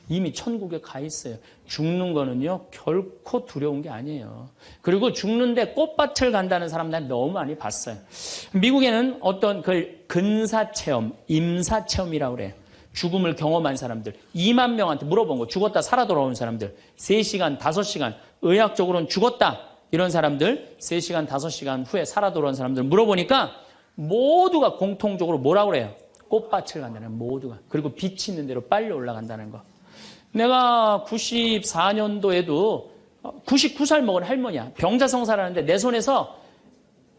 이미 천국에 가 있어요. 죽는 거는요, 결코 두려운 게 아니에요. 그리고 죽는데 꽃밭을 간다는 사람들 너무 많이 봤어요. 미국에는 어떤 그걸 근사체험, 임사체험이라고 그래요. 죽음을 경험한 사람들 2만 명한테 물어본 거. 죽었다 살아 돌아온 사람들 3시간, 5시간 의학적으로는 죽었다 이런 사람들 3시간, 5시간 후에 살아 돌아온 사람들 물어보니까 모두가 공통적으로 뭐라고 그래요? 꽃밭을 간다는 모두가. 그리고 빛이 있는 대로 빨리 올라간다는 거. 내가 94년도에도 99살 먹은 할머니야. 병자성사라는데 내 손에서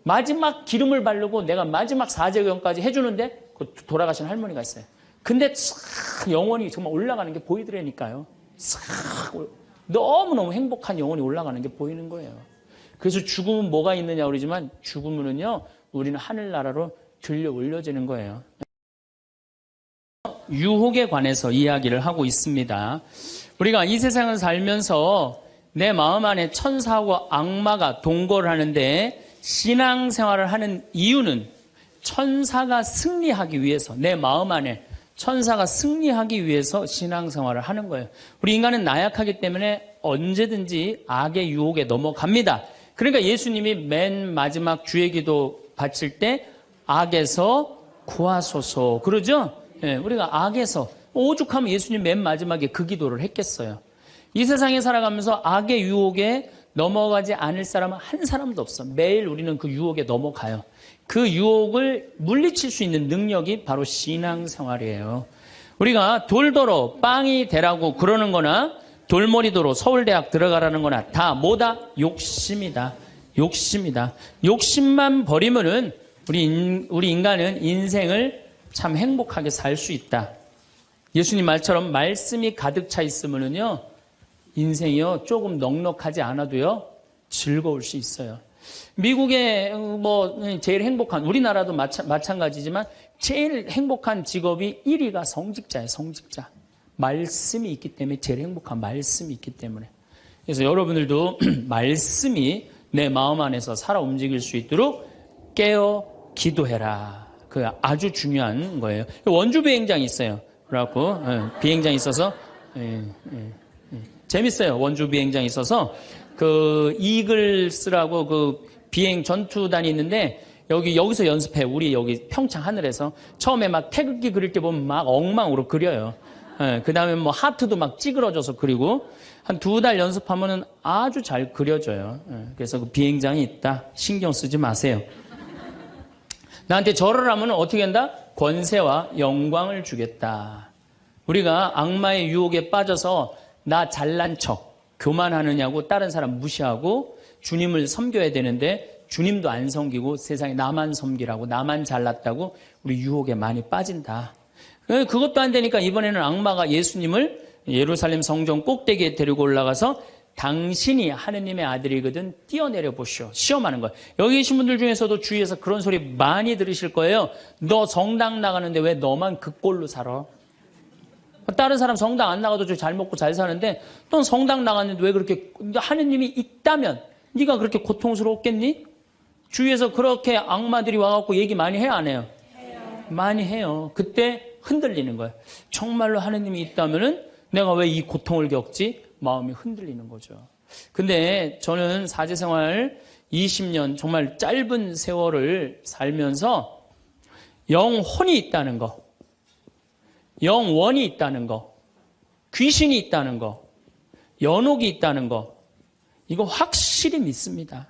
마지막 기름을 바르고 내가 마지막 사제경까지 해주는데 돌아가신 할머니가 있어요. 근데 싹 영혼이 정말 올라가는 게 보이더라니까요. 싹 너무너무 행복한 영혼이 올라가는 게 보이는 거예요. 그래서 죽음은 뭐가 있느냐 그러지만 죽음은요 우리는 하늘나라로 들려 올려지는 거예요. 유혹에 관해서 이야기를 하고 있습니다. 우리가 이 세상을 살면서 내 마음 안에 천사하고 악마가 동거를 하는데 신앙생활을 하는 이유는 천사가 승리하기 위해서 내 마음 안에 천사가 승리하기 위해서 신앙생활을 하는 거예요. 우리 인간은 나약하기 때문에 언제든지 악의 유혹에 넘어갑니다. 그러니까 예수님이 맨 마지막 주의 기도 바칠 때 악에서 구하소서 그러죠? 네, 우리가 악에서 오죽하면 예수님 맨 마지막에 그 기도를 했겠어요. 이 세상에 살아가면서 악의 유혹에 넘어가지 않을 사람은 한 사람도 없어. 매일 우리는 그 유혹에 넘어가요. 그 유혹을 물리칠 수 있는 능력이 바로 신앙생활이에요. 우리가 돌도로 빵이 되라고 그러는 거나 돌머리도로 서울대학 들어가라는 거나 다 뭐다? 욕심이다. 욕심이다. 욕심만 버리면은 우리 인간은 인생을 참 행복하게 살 수 있다. 예수님 말처럼 말씀이 가득 차 있으면은요, 인생이요, 조금 넉넉하지 않아도요, 즐거울 수 있어요. 미국의 제일 행복한, 우리나라도 마찬가지지만 제일 행복한 직업이 1위가 성직자예요, 성직자. 말씀이 있기 때문에 제일 행복한 말씀이 있기 때문에. 그래서 여러분들도 말씀이 내 마음 안에서 살아 움직일 수 있도록 깨어 기도해라. 그 아주 중요한 거예요. 원주 비행장이 있어요. 그래갖고 비행장이 있어서 재밌어요. 원주 비행장이 있어서 그 이글스라고 그 비행 전투단이 있는데 여기서 연습해. 우리 여기 평창 하늘에서 처음에 막 태극기 그릴 때 보면 막 엉망으로 그려요. 그 다음에 뭐 하트도 막 찌그러져서 그리고 한 2달 연습하면은 아주 잘 그려져요. 그래서 그 비행장이 있다. 신경 쓰지 마세요. 나한테 절을 하면 어떻게 한다? 권세와 영광을 주겠다. 우리가 악마의 유혹에 빠져서 나 잘난 척, 교만하느냐고 다른 사람 무시하고 주님을 섬겨야 되는데 주님도 안 섬기고 세상에 나만 섬기라고 나만 잘났다고 우리 유혹에 많이 빠진다. 그것도 안 되니까 이번에는 악마가 예수님을 예루살렘 성전 꼭대기에 데리고 올라가서 당신이 하느님의 아들이거든 뛰어내려 보시오. 시험하는 거예요. 여기 계신 분들 중에서도 주위에서 그런 소리 많이 들으실 거예요. 너 성당 나가는데 왜 너만 그 꼴로 살아? 다른 사람 성당 안 나가도 잘 먹고 잘 사는데 넌 성당 나갔는데 왜 그렇게 하느님이 있다면 네가 그렇게 고통스러웠겠니? 주위에서 그렇게 악마들이 와갖고 얘기 많이 해요, 안 해요? 해요. 많이 해요. 그때 흔들리는 거예요. 정말로 하느님이 있다면은 내가 왜 이 고통을 겪지? 마음이 흔들리는 거죠. 근데 저는 사제생활 20년 정말 짧은 세월을 살면서 영혼이 있다는 거, 영원이 있다는 거, 귀신이 있다는 거, 연옥이 있다는 거, 이거 확실히 믿습니다.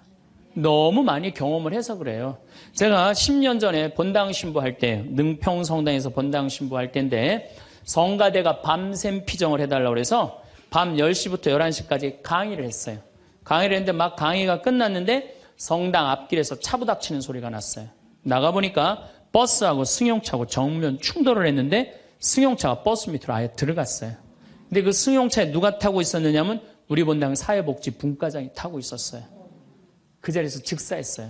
너무 많이 경험을 해서 그래요. 제가 10년 전에 본당 신부할 때, 능평 성당에서 본당 신부할 때인데 성가대가 밤샘 피정을 해달라고 해서 밤 10시부터 11시까지 강의를 했어요. 강의를 했는데 막 강의가 끝났는데 성당 앞길에서 차 부닥치는 소리가 났어요. 나가보니까 버스하고 승용차하고 정면 충돌을 했는데 승용차가 버스 밑으로 아예 들어갔어요. 근데 그 승용차에 누가 타고 있었느냐면 우리 본당 사회복지 분과장이 타고 있었어요. 그 자리에서 즉사했어요.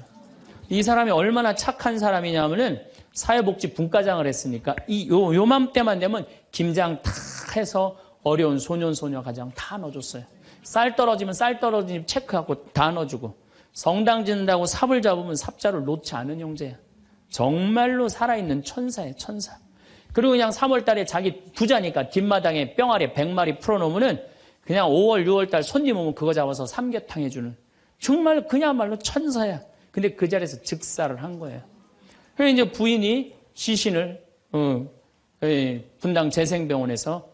이 사람이 얼마나 착한 사람이냐면은 사회복지 분과장을 했으니까 요맘때만 되면 김장 다 해서 어려운 소년, 소녀 가정 다 넣어줬어요. 쌀 떨어지면 쌀 떨어지면 체크하고 다 넣어주고 성당 짓는다고 삽을 잡으면 삽자를 놓지 않은 형제야. 정말로 살아있는 천사예요, 천사. 그리고 그냥 3월 달에 자기 부자니까 뒷마당에 뿅아리 100마리 풀어놓으면은 그냥 5월, 6월 달 손님 오면 그거 잡아서 삼계탕 해주는 정말 그야말로 천사야. 근데 그 자리에서 즉사를 한 거예요. 그래서 이제 부인이 시신을 분당 재생병원에서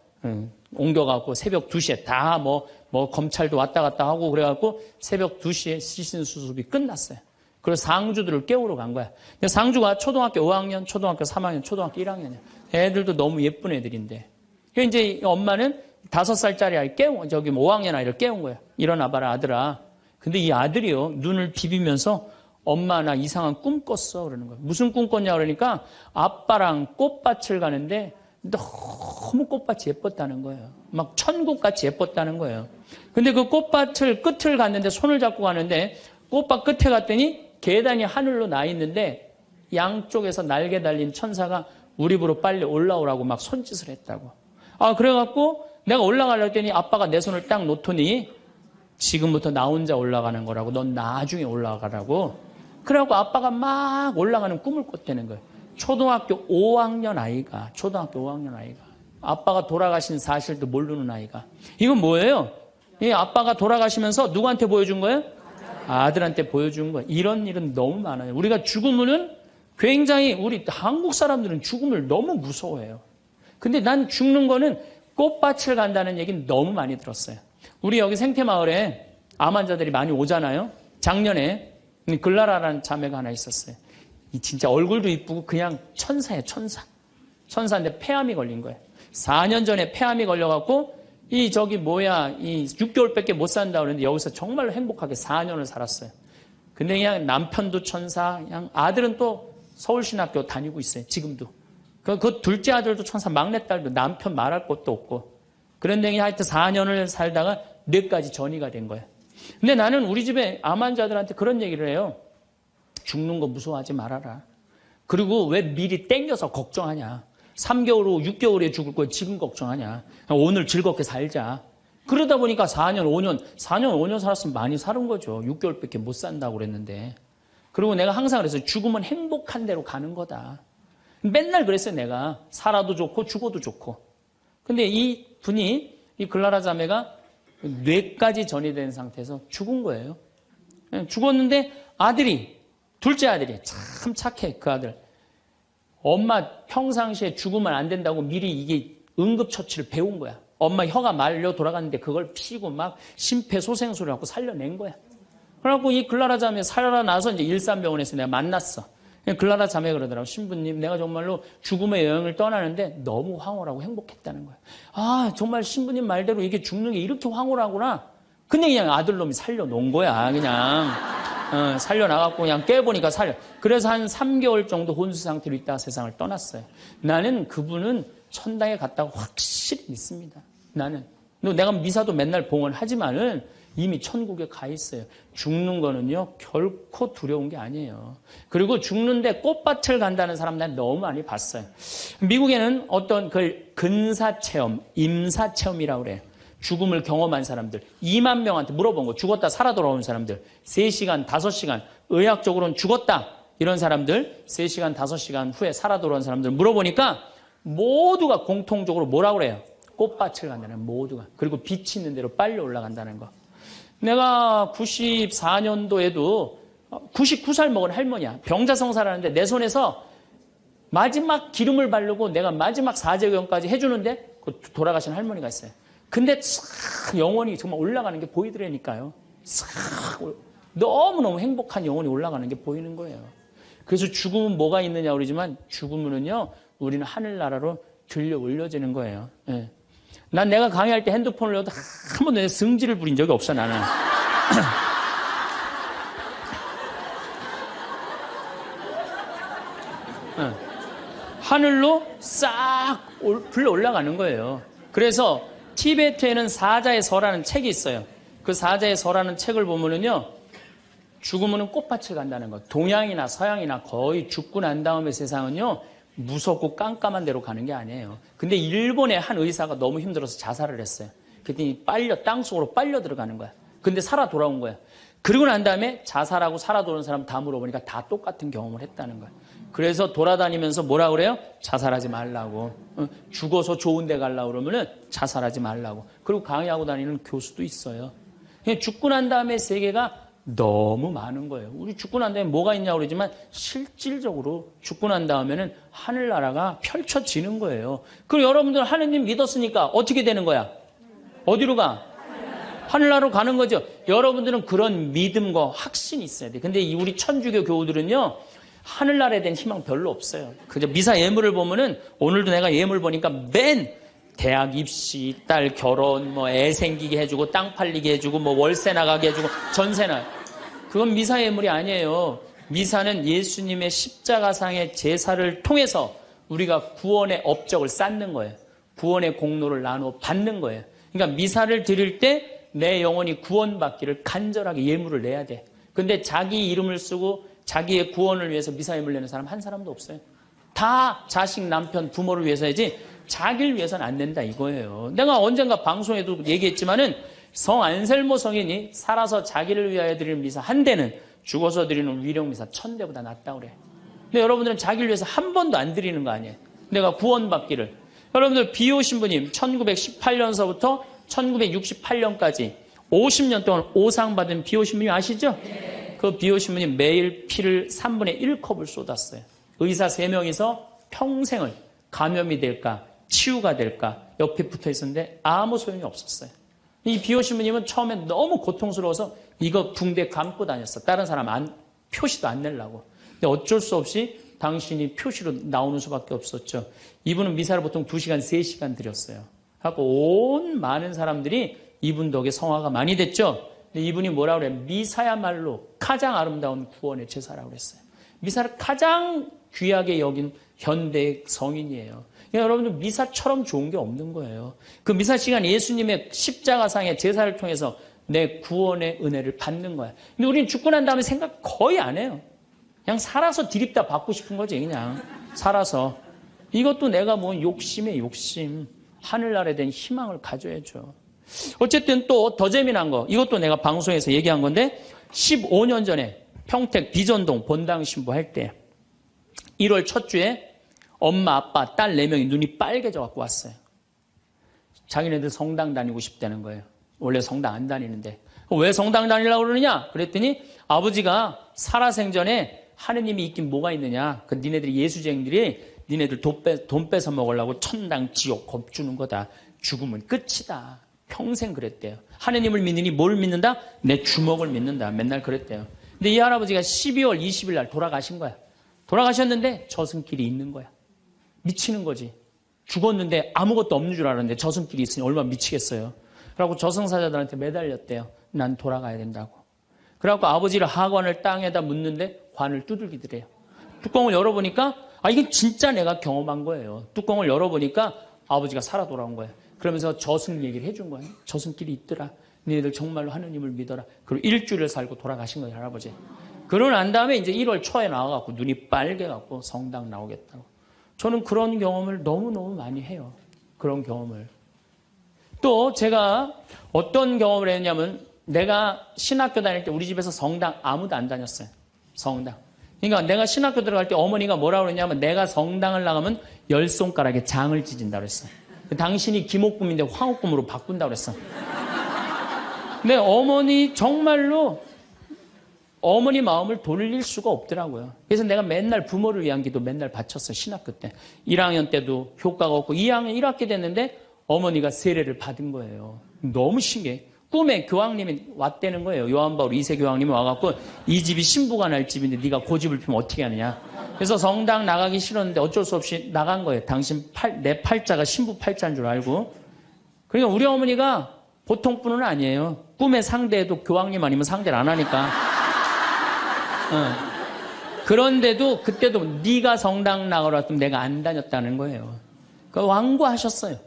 옮겨갖고 새벽 2시에 다 뭐 검찰도 왔다 갔다 하고 그래갖고 새벽 2시에 시신 수습이 끝났어요. 그래서 상주들을 깨우러 간 거야. 근데 상주가 초등학교 5학년, 초등학교 3학년, 초등학교 1학년이야. 애들도 너무 예쁜 애들인데. 그래서 이제 엄마는 5살짜리 아이 저기 5학년 아이를 깨운 거야. 일어나봐라, 아들아. 근데 이 아들이요, 눈을 비비면서 엄마 나 이상한 꿈 꿨어. 그러는 거야. 무슨 꿈 꿨냐 그러니까 아빠랑 꽃밭을 가는데 너무 꽃밭이 예뻤다는 거예요. 막 천국같이 예뻤다는 거예요. 근데 그 꽃밭을 끝을 갔는데 손을 잡고 가는데 꽃밭 끝에 갔더니 계단이 하늘로 나 있는데 양쪽에서 날개 달린 천사가 우리 집으로 빨리 올라오라고 막 손짓을 했다고. 그래갖고 내가 올라가려고 했더니 아빠가 내 손을 딱 놓더니 지금부터 나 혼자 올라가는 거라고. 넌 나중에 올라가라고. 그래갖고 아빠가 막 올라가는 꿈을 꿨다는 거예요. 초등학교 5학년 아이가 아빠가 돌아가신 사실도 모르는 아이가. 이건 뭐예요? 이 아빠가 돌아가시면서 누구한테 보여준 거예요? 아들한테 보여준 거예요. 이런 일은 너무 많아요. 우리가 죽으면은 굉장히 우리 한국 사람들은 죽음을 너무 무서워해요. 근데 난 죽는 거는 꽃밭을 간다는 얘기는 너무 많이 들었어요. 우리 여기 생태마을에 암 환자들이 많이 오잖아요. 작년에 글라라라는 자매가 하나 있었어요. 진짜 얼굴도 이쁘고 그냥 천사예요, 천사. 천사인데 폐암이 걸린 거예요. 4년 전에 폐암이 걸려갖고 이 6개월밖에 못 산다 그러는데 여기서 정말로 행복하게 4년을 살았어요. 근데 그냥 남편도 천사, 그냥 아들은 또 서울신학교 다니고 있어요, 지금도. 그 둘째 아들도 천사, 막내딸도 남편 말할 것도 없고. 그런데 그냥 하여튼 4년을 살다가 뇌까지 전이가 된 거예요. 근데 나는 우리 집에 암 환자들한테 그런 얘기를 해요. 죽는 거 무서워하지 말아라. 그리고 왜 미리 땡겨서 걱정하냐. 3개월 후, 6개월 후에 죽을 거 지금 걱정하냐. 오늘 즐겁게 살자. 그러다 보니까 4년, 5년 살았으면 많이 사는 거죠. 6개월밖에 못 산다고 그랬는데. 그리고 내가 항상 그랬어요. 죽으면 행복한 대로 가는 거다. 맨날 그랬어요, 내가. 살아도 좋고 죽어도 좋고. 근데 이 분이, 이 글라라 자매가 뇌까지 전이된 상태에서 죽은 거예요. 죽었는데 둘째 아들이 참 착해, 그 아들. 엄마 평상시에 죽으면 안 된다고 미리 이게 응급처치를 배운 거야. 엄마 혀가 말려 돌아갔는데 그걸 피고 막 심폐소생술을 하고 살려낸 거야. 그래갖고 이 글라라 자매 살아나서 이제 일산병원에서 내가 만났어. 글라라 자매가 그러더라고. 신부님, 내가 정말로 죽음의 여행을 떠나는데 너무 황홀하고 행복했다는 거야. 정말 신부님 말대로 이게 죽는 게 이렇게 황홀하구나. 근데 그냥 아들놈이 살려놓은 거야, 그냥. 살려나갔고 그냥 깨보니까 그래서 한 3개월 정도 혼수 상태로 있다가 세상을 떠났어요. 나는 그분은 천당에 갔다고 확실히 믿습니다. 나는. 내가 미사도 맨날 봉헌하지만은 이미 천국에 가 있어요. 죽는 거는요, 결코 두려운 게 아니에요. 그리고 죽는데 꽃밭을 간다는 사람 난 너무 많이 봤어요. 미국에는 어떤 근사체험, 임사체험이라고 그래요. 죽음을 경험한 사람들 2만 명한테 물어본 거. 죽었다 살아 돌아온 사람들 3시간, 5시간 의학적으로는 죽었다 이런 사람들 3시간, 5시간 후에 살아 돌아온 사람들 물어보니까 모두가 공통적으로 뭐라고 그래요? 꽃밭을 간다는 모두가. 그리고 빛이 있는 대로 빨리 올라간다는 거. 내가 94년도에도 99살 먹은 할머니야. 병자성사라는데 내 손에서 마지막 기름을 바르고 내가 마지막 사제경까지 해주는데 돌아가신 할머니가 있어요. 근데 싹 영혼이 정말 올라가는 게 보이더라니까요. 싹 너무너무 행복한 영혼이 올라가는 게 보이는 거예요. 그래서 죽음은 뭐가 있느냐 그러지만 죽음은요 우리는 하늘나라로 들려 올려지는 거예요. 예. 난 내가 강의할 때 핸드폰을 넣어도 한 번도 승질을 부린 적이 없어 나는. 하늘로 싹 불러 올라가는 거예요. 그래서 티베트에는 사자의 서라는 책이 있어요. 그 사자의 서라는 책을 보면은요, 죽으면은 꽃밭을 간다는 거. 동양이나 서양이나 거의 죽고 난 다음에 세상은요, 무섭고 깜깜한 데로 가는 게 아니에요. 근데 일본의 한 의사가 너무 힘들어서 자살을 했어요. 그랬더니 땅속으로 빨려 들어가는 거야. 근데 살아 돌아온 거야. 그리고 난 다음에 자살하고 살아 돌아온 사람 다 물어보니까 다 똑같은 경험을 했다는 거야. 그래서 돌아다니면서 뭐라 그래요? 자살하지 말라고. 죽어서 좋은 데 가려고 그러면은 자살하지 말라고. 그리고 강의하고 다니는 교수도 있어요. 죽고 난 다음에 세계가 너무 많은 거예요. 우리 죽고 난 다음에 뭐가 있냐고 그러지만 실질적으로 죽고 난 다음에는 하늘나라가 펼쳐지는 거예요. 그리고 여러분들 하느님 믿었으니까 어떻게 되는 거야? 어디로 가? 하늘나라로 가는 거죠. 여러분들은 그런 믿음과 확신이 있어야 돼. 근데 우리 천주교 교우들은요, 하늘나라에 대한 희망 별로 없어요. 그저 미사 예물을 보면은, 오늘도 내가 예물 보니까 맨 대학 입시, 딸 결혼, 뭐 애 생기게 해주고, 땅 팔리게 해주고, 뭐 월세 나가게 해주고, 전세나. 그건 미사 예물이 아니에요. 미사는 예수님의 십자가상의 제사를 통해서 우리가 구원의 업적을 쌓는 거예요. 구원의 공로를 나누어 받는 거예요. 그러니까 미사를 드릴 때 내 영혼이 구원받기를 간절하게 예물을 내야 돼. 근데 자기 이름을 쓰고 자기의 구원을 위해서 미사 예물 내는 사람 한 사람도 없어요. 다 자식, 남편, 부모를 위해서야지 자기를 위해서는 안 된다 이거예요. 내가 언젠가 방송에도 얘기했지만은 성 안셀모 성인이 살아서 자기를 위하여 드리는 미사 한 대는 죽어서 드리는 위령 미사 1000대보다 낫다고 그래. 근데 여러분들은 자기를 위해서 한 번도 안 드리는 거 아니에요. 내가 구원받기를. 여러분들 비오신부님 1918년서부터 1968년까지 50년 동안 오상받은 비오신부님 아시죠? 그 비오신부님 매일 피를 3분의 1컵을 쏟았어요. 의사 3명이서 평생을 감염이 될까 치유가 될까 옆에 붙어 있었는데 아무 소용이 없었어요. 이 비오신부님은 처음에 너무 고통스러워서 이거 붕대 감고 다녔어. 다른 사람 표시도 안 내려고. 근데 어쩔 수 없이 당신이 표시로 나오는 수밖에 없었죠. 이분은 미사를 보통 2시간, 3시간 드렸어요. 하고 온 많은 사람들이 이분 덕에 성화가 많이 됐죠. 근데 이분이 뭐라고 그래요? 미사야말로 가장 아름다운 구원의 제사라고 그랬어요. 미사를 가장 귀하게 여긴 현대 성인이에요. 그러니까 여러분들 미사처럼 좋은 게 없는 거예요. 그 미사 시간 예수님의 십자가상의 제사를 통해서 내 구원의 은혜를 받는 거야. 근데 우리는 죽고 난 다음에 생각 거의 안 해요. 그냥 살아서 디립다 받고 싶은 거지. 그냥 살아서. 이것도 내가 뭐 욕심에 욕심. 하늘나라에 대한 희망을 가져야죠. 어쨌든 또 더 재미난 거. 이것도 내가 방송에서 얘기한 건데 15년 전에 평택 비전동 본당 신부할 때 1월 첫 주에 엄마, 아빠, 딸 4명이 눈이 빨개져 갖고 왔어요. 자기네들 성당 다니고 싶다는 거예요. 원래 성당 안 다니는데. 왜 성당 다니려고 그러느냐? 그랬더니 아버지가 살아생전에 하느님이 있긴 뭐가 있느냐? 그 니네들이 예수쟁이들이 니네들 돈 뺏어 먹으려고 천당, 지옥 겁주는 거다. 죽으면 끝이다. 평생 그랬대요. 하느님을 믿느니 뭘 믿는다? 내 주먹을 믿는다. 맨날 그랬대요. 근데 이 할아버지가 12월 20일 날 돌아가신 거야. 돌아가셨는데 저승길이 있는 거야. 미치는 거지. 죽었는데 아무것도 없는 줄 알았는데 저승길이 있으니 얼마나 미치겠어요. 그래갖고 저승사자들한테 매달렸대요. 난 돌아가야 된다고. 그래갖고 아버지를 하관을 땅에다 묻는데 관을 두들기더래요. 뚜껑을 열어보니까 이건 진짜 내가 경험한 거예요. 뚜껑을 열어보니까 아버지가 살아 돌아온 거예요. 그러면서 저승 얘기를 해준 거예요. 저승길이 있더라. 너희들 정말로 하느님을 믿어라. 그리고 일주일을 살고 돌아가신 거예요, 할아버지. 그러고 난 다음에 이제 1월 초에 나와갖고 눈이 빨개갖고 성당 나오겠다고. 저는 그런 경험을 너무너무 많이 해요. 그런 경험을. 또 제가 어떤 경험을 했냐면 내가 신학교 다닐 때 우리 집에서 성당 아무도 안 다녔어요. 성당. 그러니까 내가 신학교 들어갈 때 어머니가 뭐라고 그러냐면 내가 성당을 나가면 10손가락에 장을 찢은다고 그랬어. 당신이 김옥금인데 황옥금으로 바꾼다고 그랬어. 근데 어머니 정말로 어머니 마음을 돌릴 수가 없더라고요. 그래서 내가 맨날 부모를 위한 기도 맨날 바쳤어요. 신학교 때. 1학년 때도 효과가 없고 2학년 1학기 됐는데 어머니가 세례를 받은 거예요. 너무 신기해. 꿈에 교황님이 왔다는 거예요. 요한바울 2세 교황님이 와갖고 이 집이 신부가 날 집인데 네가 고집을 피면 어떻게 하느냐. 그래서 성당 나가기 싫었는데 어쩔 수 없이 나간 거예요. 당신 내 팔자가 신부 팔자인 줄 알고. 그러니까 우리 어머니가 보통 분은 아니에요. 꿈의 상대에도 교황님 아니면 상대를 안 하니까. 그런데도 그때도 네가 성당 나가라 했더니 내가 안 다녔다는 거예요. 그러니까 완고하셨어요.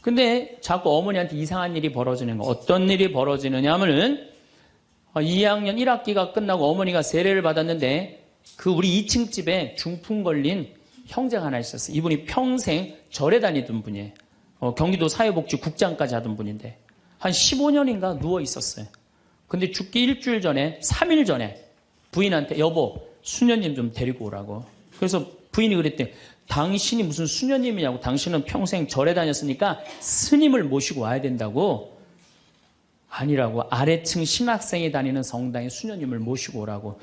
근데 자꾸 어머니한테 이상한 일이 벌어지는 거. 어떤 일이 벌어지느냐 하면은 2학년 1학기가 끝나고 어머니가 세례를 받았는데 그 우리 2층 집에 중풍 걸린 형제가 하나 있었어요. 이분이 평생 절에 다니던 분이에요. 경기도 사회복지국장까지 하던 분인데 한 15년인가 누워 있었어요. 근데 죽기 일주일 전에 3일 전에 부인한테 여보 수녀님 좀 데리고 오라고. 그래서 부인이 그랬대. 당신이 무슨 수녀님이냐고. 당신은 평생 절에 다녔으니까 스님을 모시고 와야 된다고. 아니라고. 아래층 신학생이 다니는 성당에 수녀님을 모시고 오라고.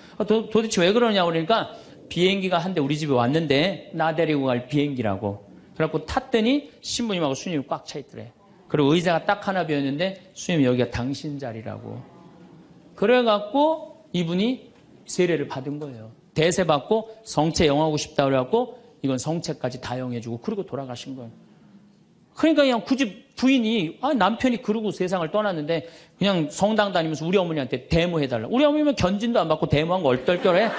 도대체 왜 그러냐고 그러니까 비행기가 한 대 우리 집에 왔는데 나 데리고 갈 비행기라고. 그래갖고 탔더니 신부님하고 수녀님이 꽉 차 있더래. 그리고 의자가 딱 하나 비었는데 수녀님 여기가 당신 자리라고. 그래갖고 이분이 세례를 받은 거예요. 대세 받고 성체 영하고 싶다 그래갖고 이건 성체까지 다 영해주고 그러고 돌아가신 거예요. 그러니까 그냥 굳이 부인이 남편이 그러고 세상을 떠났는데 그냥 성당 다니면서 우리 어머니한테 데모해달라. 우리 어머니는 견진도 안 받고 데모한 거 얼떨결해. 응,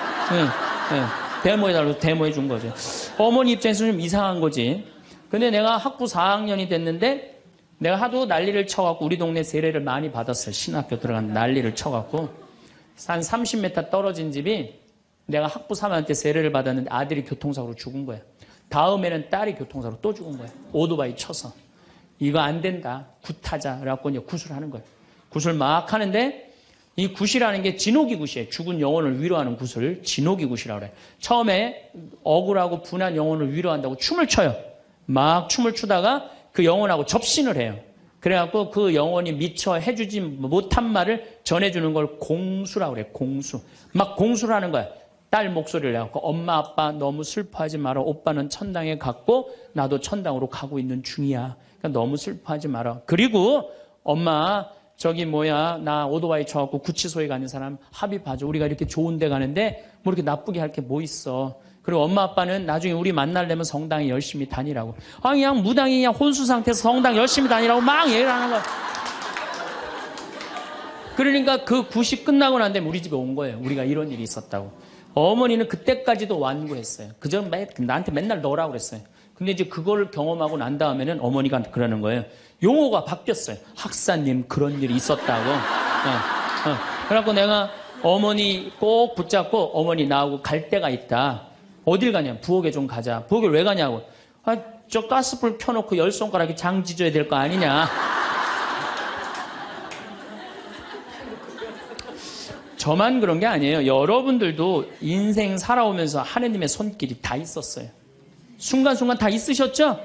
응. 데모해달라고 데모해준 거죠. 어머니 입장에서 좀 이상한 거지. 근데 내가 학부 4학년이 됐는데 내가 하도 난리를 쳐갖고 우리 동네 세례를 많이 받았어요. 신학교 들어간 난리를 쳐갖고 한 30m 떨어진 집이 내가 학부 3학년 때 세례를 받았는데 아들이 교통사고로 죽은 거야. 다음에는 딸이 교통사고로 또 죽은 거야. 오토바이 쳐서. 이거 안 된다. 굿하자. 그래갖고 이제 굿을 하는 거야. 굿을 막 하는데 이 굿이라는 게 진호기 굿이에요. 죽은 영혼을 위로하는 굿을 진호기 굿이라고 그래. 처음에 억울하고 분한 영혼을 위로한다고 춤을 춰요. 막 춤을 추다가 그 영혼하고 접신을 해요. 그래갖고 그 영혼이 미처 해주지 못한 말을 전해주는 걸 공수라고 그래. 공수. 막 공수를 하는 거야. 딸 목소리를 내갖고 엄마 아빠 너무 슬퍼하지 마라. 오빠는 천당에 갔고 나도 천당으로 가고 있는 중이야. 그러니까 너무 슬퍼하지 마라. 그리고 엄마 나 오토바이 쳐갖고 구치소에 가는 사람 합의봐줘. 우리가 이렇게 좋은 데 가는데 뭐 이렇게 나쁘게 할 게 뭐 있어. 그리고 엄마 아빠는 나중에 우리 만나려면 성당에 열심히 다니라고. 그냥 무당이 그냥 혼수 상태에서 성당 열심히 다니라고 막 얘기를 하는 거야. 그러니까 그 굿이 끝나고 난 다음에 우리 집에 온 거예요. 우리가 이런 일이 있었다고. 어머니는 그때까지도 완고했어요. 그저 나한테 맨날 너라고 그랬어요. 근데 이제 그걸 경험하고 난 다음에는 어머니가 그러는 거예요. 용어가 바뀌었어요. 학사님 그런 일이 있었다고. 그래갖고 내가 어머니 꼭 붙잡고 어머니 나하고 갈 데가 있다. 어딜 가냐? 부엌에 좀 가자. 부엌에 왜 가냐고. 저 가스불 켜놓고 10손가락이 장 지져야 될 거 아니냐. 저만 그런 게 아니에요. 여러분들도 인생 살아오면서 하느님의 손길이 다 있었어요. 순간순간 다 있으셨죠?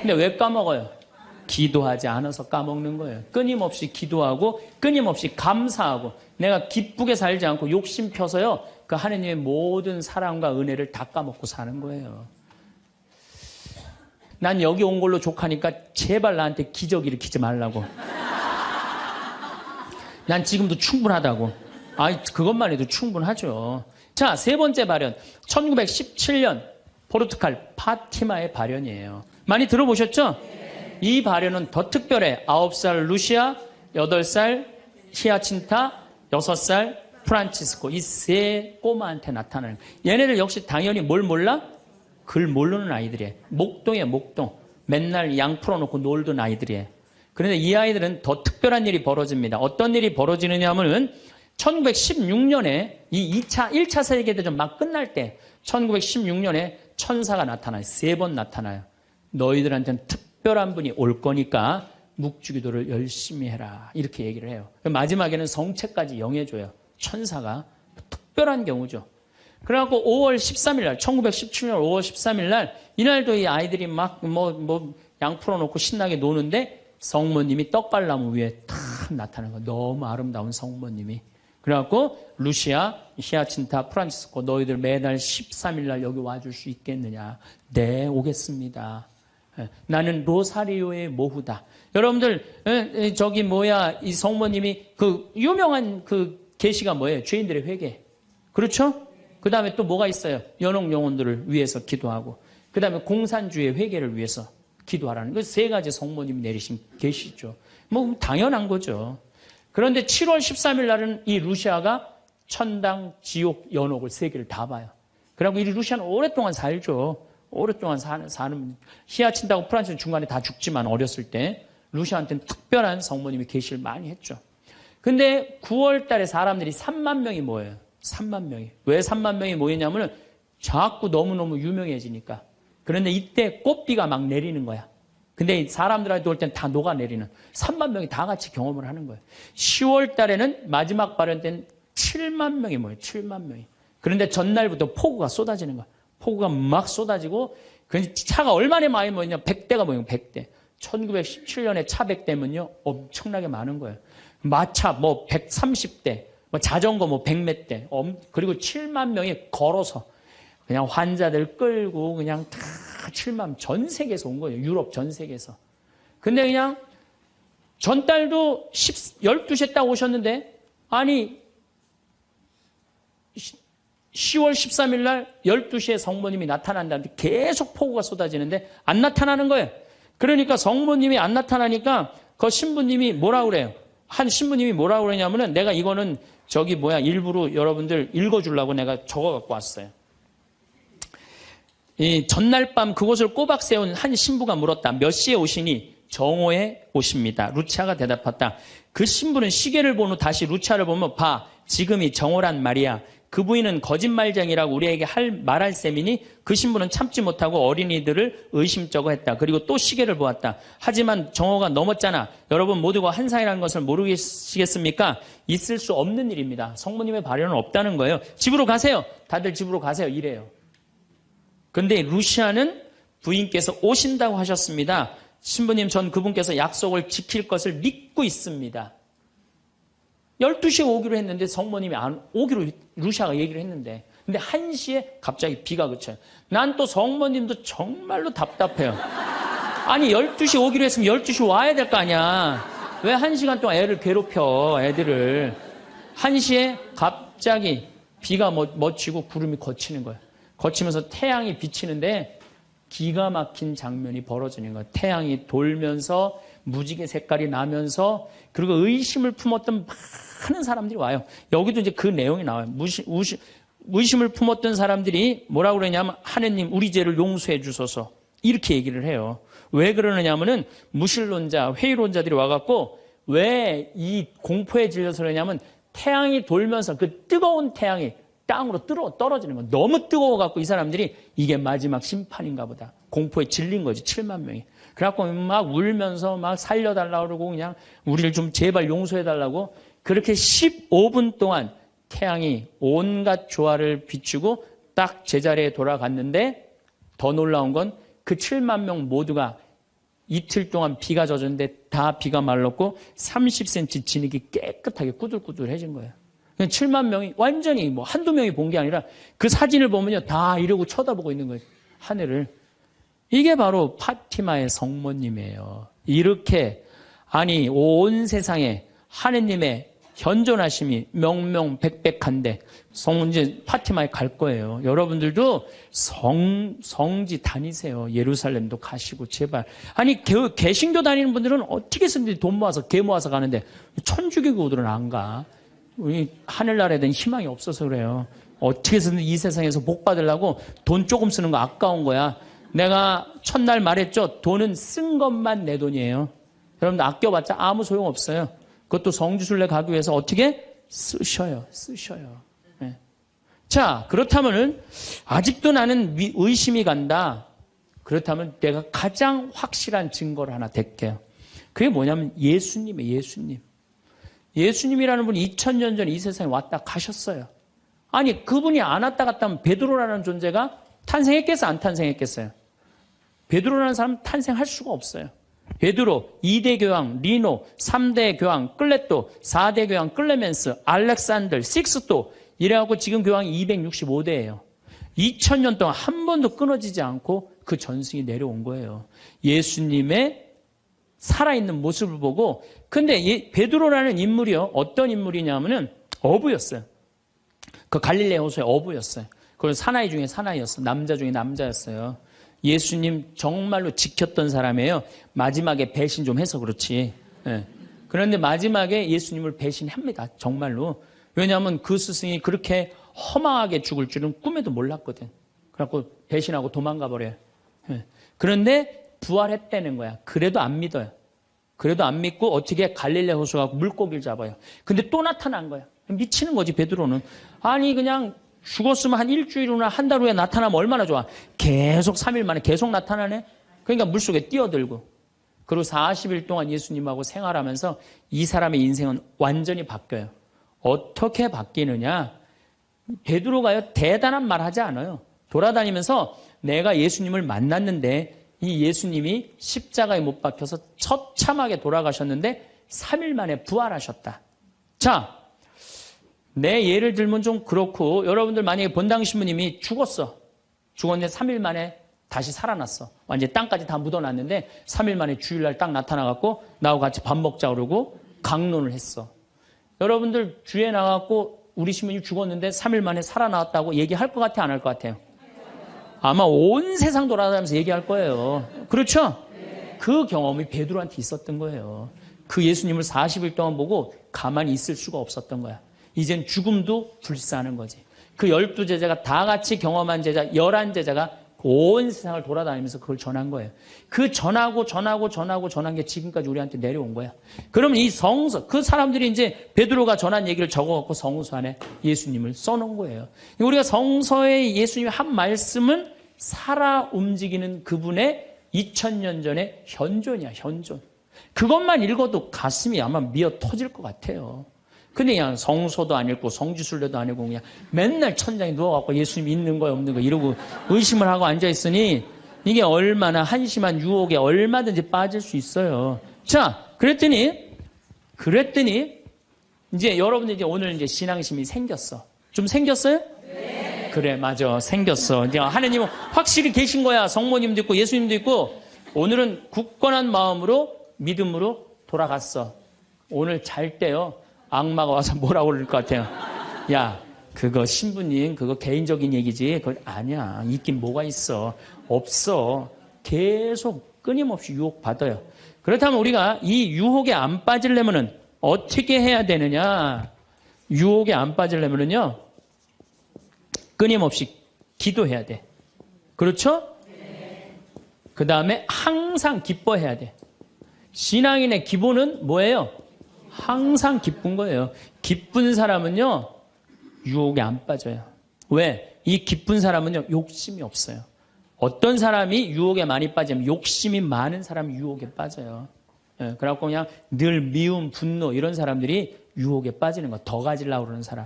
근데 왜 까먹어요? 기도하지 않아서 까먹는 거예요. 끊임없이 기도하고 끊임없이 감사하고 내가 기쁘게 살지 않고 욕심 펴서요. 그 하느님의 모든 사랑과 은혜를 다 까먹고 사는 거예요. 난 여기 온 걸로 족하니까 제발 나한테 기적 일으키지 말라고. 난 지금도 충분하다고. 그것만 해도 충분하죠. 자, 세 번째 발현. 1917년 포르투갈 파티마의 발현이에요. 많이 들어보셨죠? 이 발현은 더 특별해. 9살 루시아, 8살 히아친타, 6살 프란치스코. 이 세 꼬마한테 나타나는 거예요. 얘네들 역시 당연히 뭘 몰라? 글 모르는 아이들이에요. 목동이에요, 목동. 맨날 양 풀어놓고 놀던 아이들이에요. 그런데 이 아이들은 더 특별한 일이 벌어집니다. 어떤 일이 벌어지느냐 하면은 1916년에 이 1차 세계대전 막 끝날 때 1916년에 천사가 나타나요. 3번 나타나요. 너희들한테는 특별한 분이 올 거니까 묵주기도를 열심히 해라. 이렇게 얘기를 해요. 마지막에는 성체까지 영해줘요. 천사가. 특별한 경우죠. 그래갖고 5월 13일 날, 1917년 5월 13일 날, 이날도 이 아이들이 막 양 풀어놓고 신나게 노는데 성모님이 떡갈나무 위에 탁 나타나는 거예요. 너무 아름다운 성모님이. 그래갖고 루시아, 히아친타, 프란치스코 너희들 매달 13일 날 여기 와줄 수 있겠느냐. 네, 오겠습니다. 나는 로사리오의 모후다. 여러분들 이 성모님이 그 유명한 그 계시가 뭐예요? 죄인들의 회개. 그렇죠? 그 다음에 또 뭐가 있어요? 연옥 영혼들을 위해서 기도하고 그 다음에 공산주의 회개를 위해서 기도하라는 그 세 가지 성모님이 내리신 계시죠. 뭐 당연한 거죠. 그런데 7월 13일 날은 이 루시아가 천당, 지옥, 연옥을 세 개를 다 봐요. 그리고 이 루시아는 오랫동안 살죠. 오랫동안 사는 히아친타하고 프란치스는 중간에 다 죽지만 어렸을 때 루시아한테는 특별한 성모님이 계시를 많이 했죠. 근데 9월 달에 사람들이 3만 명이 모여요. 3만 명이. 왜 3만 명이 모이냐면은 자꾸 너무너무 유명해지니까. 그런데 이때 꽃비가 막 내리는 거야. 근데 사람들한테 올 땐 다 녹아내리는 3만 명이 다 같이 경험을 하는 거예요. 10월 달에는 마지막 발현 때는 7만 명이 모여요. 7만 명이. 그런데 전날부터 폭우가 쏟아지는 거야. 폭우가 막 쏟아지고 그 차가 얼마나 많이 모였냐. 100대가 모이고 100대. 1917년에 차 100대면요. 엄청나게 많은 거예요. 마차 뭐 130대, 뭐 자전거 뭐 100몇 대. 그리고 7만 명이 걸어서 그냥 환자들 끌고 그냥 다 7만 전 세계에서 온 거예요. 유럽 전 세계에서. 근데 그냥 전달도 12시에 딱 오셨는데 아니 10월 13일 날 12시에 성모님이 나타난다는데 계속 폭우가 쏟아지는데 안 나타나는 거예요. 그러니까 성모님이 안 나타나니까 그 신부님이 뭐라 그래요? 한 신부님이 뭐라 그러냐면은 내가 이거는 일부러 여러분들 읽어주려고 내가 적어 갖고 왔어요. 이 전날 밤 그곳을 꼬박 세운 한 신부가 물었다. 몇 시에 오시니? 정오에 오십니다. 루치아가 대답했다. 그 신부는 시계를 본 후 다시 루치아를 보면 봐. 지금이 정오란 말이야. 그 부인은 거짓말쟁이라고 우리에게 말할 셈이니 그 신부는 참지 못하고 어린이들을 의심쩍어 했다. 그리고 또 시계를 보았다. 하지만 정오가 넘었잖아. 여러분 모두가 환상이라는 것을 모르시겠습니까? 있을 수 없는 일입니다. 성모님의 발현은 없다는 거예요. 집으로 가세요. 다들 집으로 가세요. 이래요. 근데 루시아는 부인께서 오신다고 하셨습니다. 신부님, 전 그분께서 약속을 지킬 것을 믿고 있습니다. 12시에 오기로 했는데 성모님이 안 오기로 루시아가 얘기를 했는데 근데 1시에 갑자기 비가 그쳐요. 난 또 성모님도 정말로 답답해요. 아니 12시에 오기로 했으면 12시 와야 될 거 아니야. 왜 1시간 동안 애를 괴롭혀 애들을. 1시에 갑자기 비가 맺히고 구름이 걷히는 거예요. 거치면서 태양이 비치는데 기가 막힌 장면이 벌어지는 거예요. 태양이 돌면서 무지개 색깔이 나면서 그리고 의심을 품었던 많은 사람들이 와요. 여기도 이제 그 내용이 나와요. 의심을 품었던 사람들이 뭐라고 그러냐면 하느님 우리 죄를 용서해 주소서 이렇게 얘기를 해요. 왜 그러느냐면은 무신론자, 회의론자들이 와갖고 왜 이 공포에 질려서 그러냐면 태양이 돌면서 그 뜨거운 태양이 땅으로 떨어지는 거예요. 너무 뜨거워갖고 이 사람들이 이게 마지막 심판인가 보다. 공포에 질린 거지 7만 명이. 그래갖고 막 울면서 막 살려달라고 그러고 그냥 우리를 좀 제발 용서해달라고 그렇게 15분 동안 태양이 온갖 조화를 비추고 딱 제자리에 돌아갔는데 더 놀라운 건 그 7만 명 모두가 이틀 동안 비가 젖었는데 다 비가 말랐고 30cm 진흙이 깨끗하게 꾸들꾸들해진 거예요. 7만 명이 완전히 뭐 한두 명이 본 게 아니라 그 사진을 보면요 다 이러고 쳐다보고 있는 거예요. 하늘을. 이게 바로 파티마의 성모님이에요. 이렇게 아니 온 세상에 하느님의 현존하심이 명명백백한데 이제 파티마에 갈 거예요. 여러분들도 성지 다니세요. 예루살렘도 가시고 제발. 아니 개신교 다니는 분들은 어떻게 해서든지 돈 모아서 개 모아서 가는데 천주교들은 안 가. 우리 하늘나라에 대한 희망이 없어서 그래요. 어떻게 해서든 이 세상에서 복 받으려고 돈 조금 쓰는 거 아까운 거야. 내가 첫날 말했죠. 돈은 쓴 것만 내 돈이에요. 여러분들 아껴봤자 아무 소용 없어요. 그것도 성지순례 가기 위해서 어떻게 쓰셔요. 네. 자, 그렇다면은 아직도 나는 의심이 간다. 그렇다면 내가 가장 확실한 증거를 하나 댈게요. 그게 뭐냐면 예수님이에요. 예수님. 예수님이라는 분이 2000년 전에 이 세상에 왔다 가셨어요. 아니 그분이 안 왔다 갔다 하면 베드로라는 존재가 탄생했겠어요? 안 탄생했겠어요? 베드로라는 사람은 탄생할 수가 없어요. 베드로, 2대 교황, 리노, 3대 교황, 클레토, 4대 교황, 클레멘스, 알렉산더, 식스토 이래갖고 지금 교황이 265대예요. 2000년 동안 한 번도 끊어지지 않고 그 전승이 내려온 거예요. 예수님의 살아있는 모습을 보고 근데 베드로라는 인물이요. 어떤 인물이냐면은 어부였어요. 그 갈릴레 호수의 어부였어요. 그리고 사나이 중에 사나이였어요. 남자 중에 남자였어요. 예수님 정말로 지켰던 사람이에요. 마지막에 배신 좀 해서 그렇지. 네. 그런데 마지막에 예수님을 배신합니다. 정말로. 왜냐하면 그 스승이 그렇게 허망하게 죽을 줄은 꿈에도 몰랐거든. 그래갖고 배신하고 도망가 버려요. 네. 그런데 부활했다는 거야. 그래도 안 믿어요. 그래도 안 믿고 어떻게 갈릴레 호수 가고 물고기를 잡아요. 근데 또 나타난 거야. 미치는 거지 베드로는. 아니 그냥 죽었으면 한 일주일이나 한 달 후에 나타나면 얼마나 좋아. 계속 3일 만에 계속 나타나네. 그러니까 물속에 뛰어들고. 그리고 40일 동안 예수님하고 생활하면서 이 사람의 인생은 완전히 바뀌어요. 어떻게 바뀌느냐. 베드로가요 대단한 말 하지 않아요. 돌아다니면서 내가 예수님을 만났는데 이 예수님이 십자가에 못 박혀서 처참하게 돌아가셨는데 3일 만에 부활하셨다. 자, 내 예를 들면 좀 그렇고 여러분들 만약에 본당 신부님이 죽었는데 3일 만에 다시 살아났어. 완전히 땅까지 다 묻어놨는데 3일 만에 주일날 딱 나타나갖고 나하고 같이 밥 먹자 그러고 강론을 했어. 여러분들 주에 나가고 우리 신부님 죽었는데 3일 만에 살아나왔다고 얘기할 것 같아, 안 할 것 같아요? 아마 온 세상 돌아다니면서 얘기할 거예요. 그렇죠? 그 경험이 베드로한테 있었던 거예요. 그 예수님을 40일 동안 보고 가만히 있을 수가 없었던 거야. 이젠 죽음도 불사하는 거지. 그 12제자가 다 같이 경험한 제자 11제자가 온 세상을 돌아다니면서 그걸 전한 거예요. 그 전한 게 지금까지 우리한테 내려온 거야. 그러면 이 성서, 그 사람들이 이제 베드로가 전한 얘기를 적어갖고 성서 안에 예수님을 써놓은 거예요. 우리가 성서에 예수님이 한 말씀은 살아 움직이는 그분의 2000년 전의 현존이야, 현존. 그것만 읽어도 가슴이 아마 미어 터질 것 같아요. 근데 그냥 성서도 안 읽고 성지순례도 안 읽고 그냥 맨날 천장에 누워갖고 예수님 있는 거야 없는 거야 이러고 의심을 하고 앉아있으니 이게 얼마나 한심한 유혹에 얼마든지 빠질 수 있어요. 자, 그랬더니 이제 여러분들 이제 오늘 이제 신앙심이 생겼어. 좀 생겼어요? 네. 그래, 맞아. 생겼어. 이제 하느님은 확실히 계신 거야. 성모님도 있고 예수님도 있고 오늘은 굳건한 마음으로 믿음으로 돌아갔어. 오늘 잘 때요. 악마가 와서 뭐라고 그럴 것 같아요. 야, 그거 신부님 그거 개인적인 얘기지. 그거 아니야. 있긴 뭐가 있어. 없어. 계속 끊임없이 유혹받아요. 그렇다면 우리가 이 유혹에 안 빠지려면은 어떻게 해야 되느냐. 유혹에 안 빠지려면은요. 끊임없이 기도해야 돼. 그렇죠? 그 다음에 항상 기뻐해야 돼. 신앙인의 기본은 뭐예요? 항상 기쁜 거예요. 기쁜 사람은요, 유혹에 안 빠져요. 왜? 이 기쁜 사람은요, 욕심이 없어요. 어떤 사람이 유혹에 많이 빠지면 욕심이 많은 사람이 유혹에 빠져요. 예, 그래갖고 그냥 늘 미움, 분노 이런 사람들이 유혹에 빠지는 거. 더 가지려고 그러는 사람.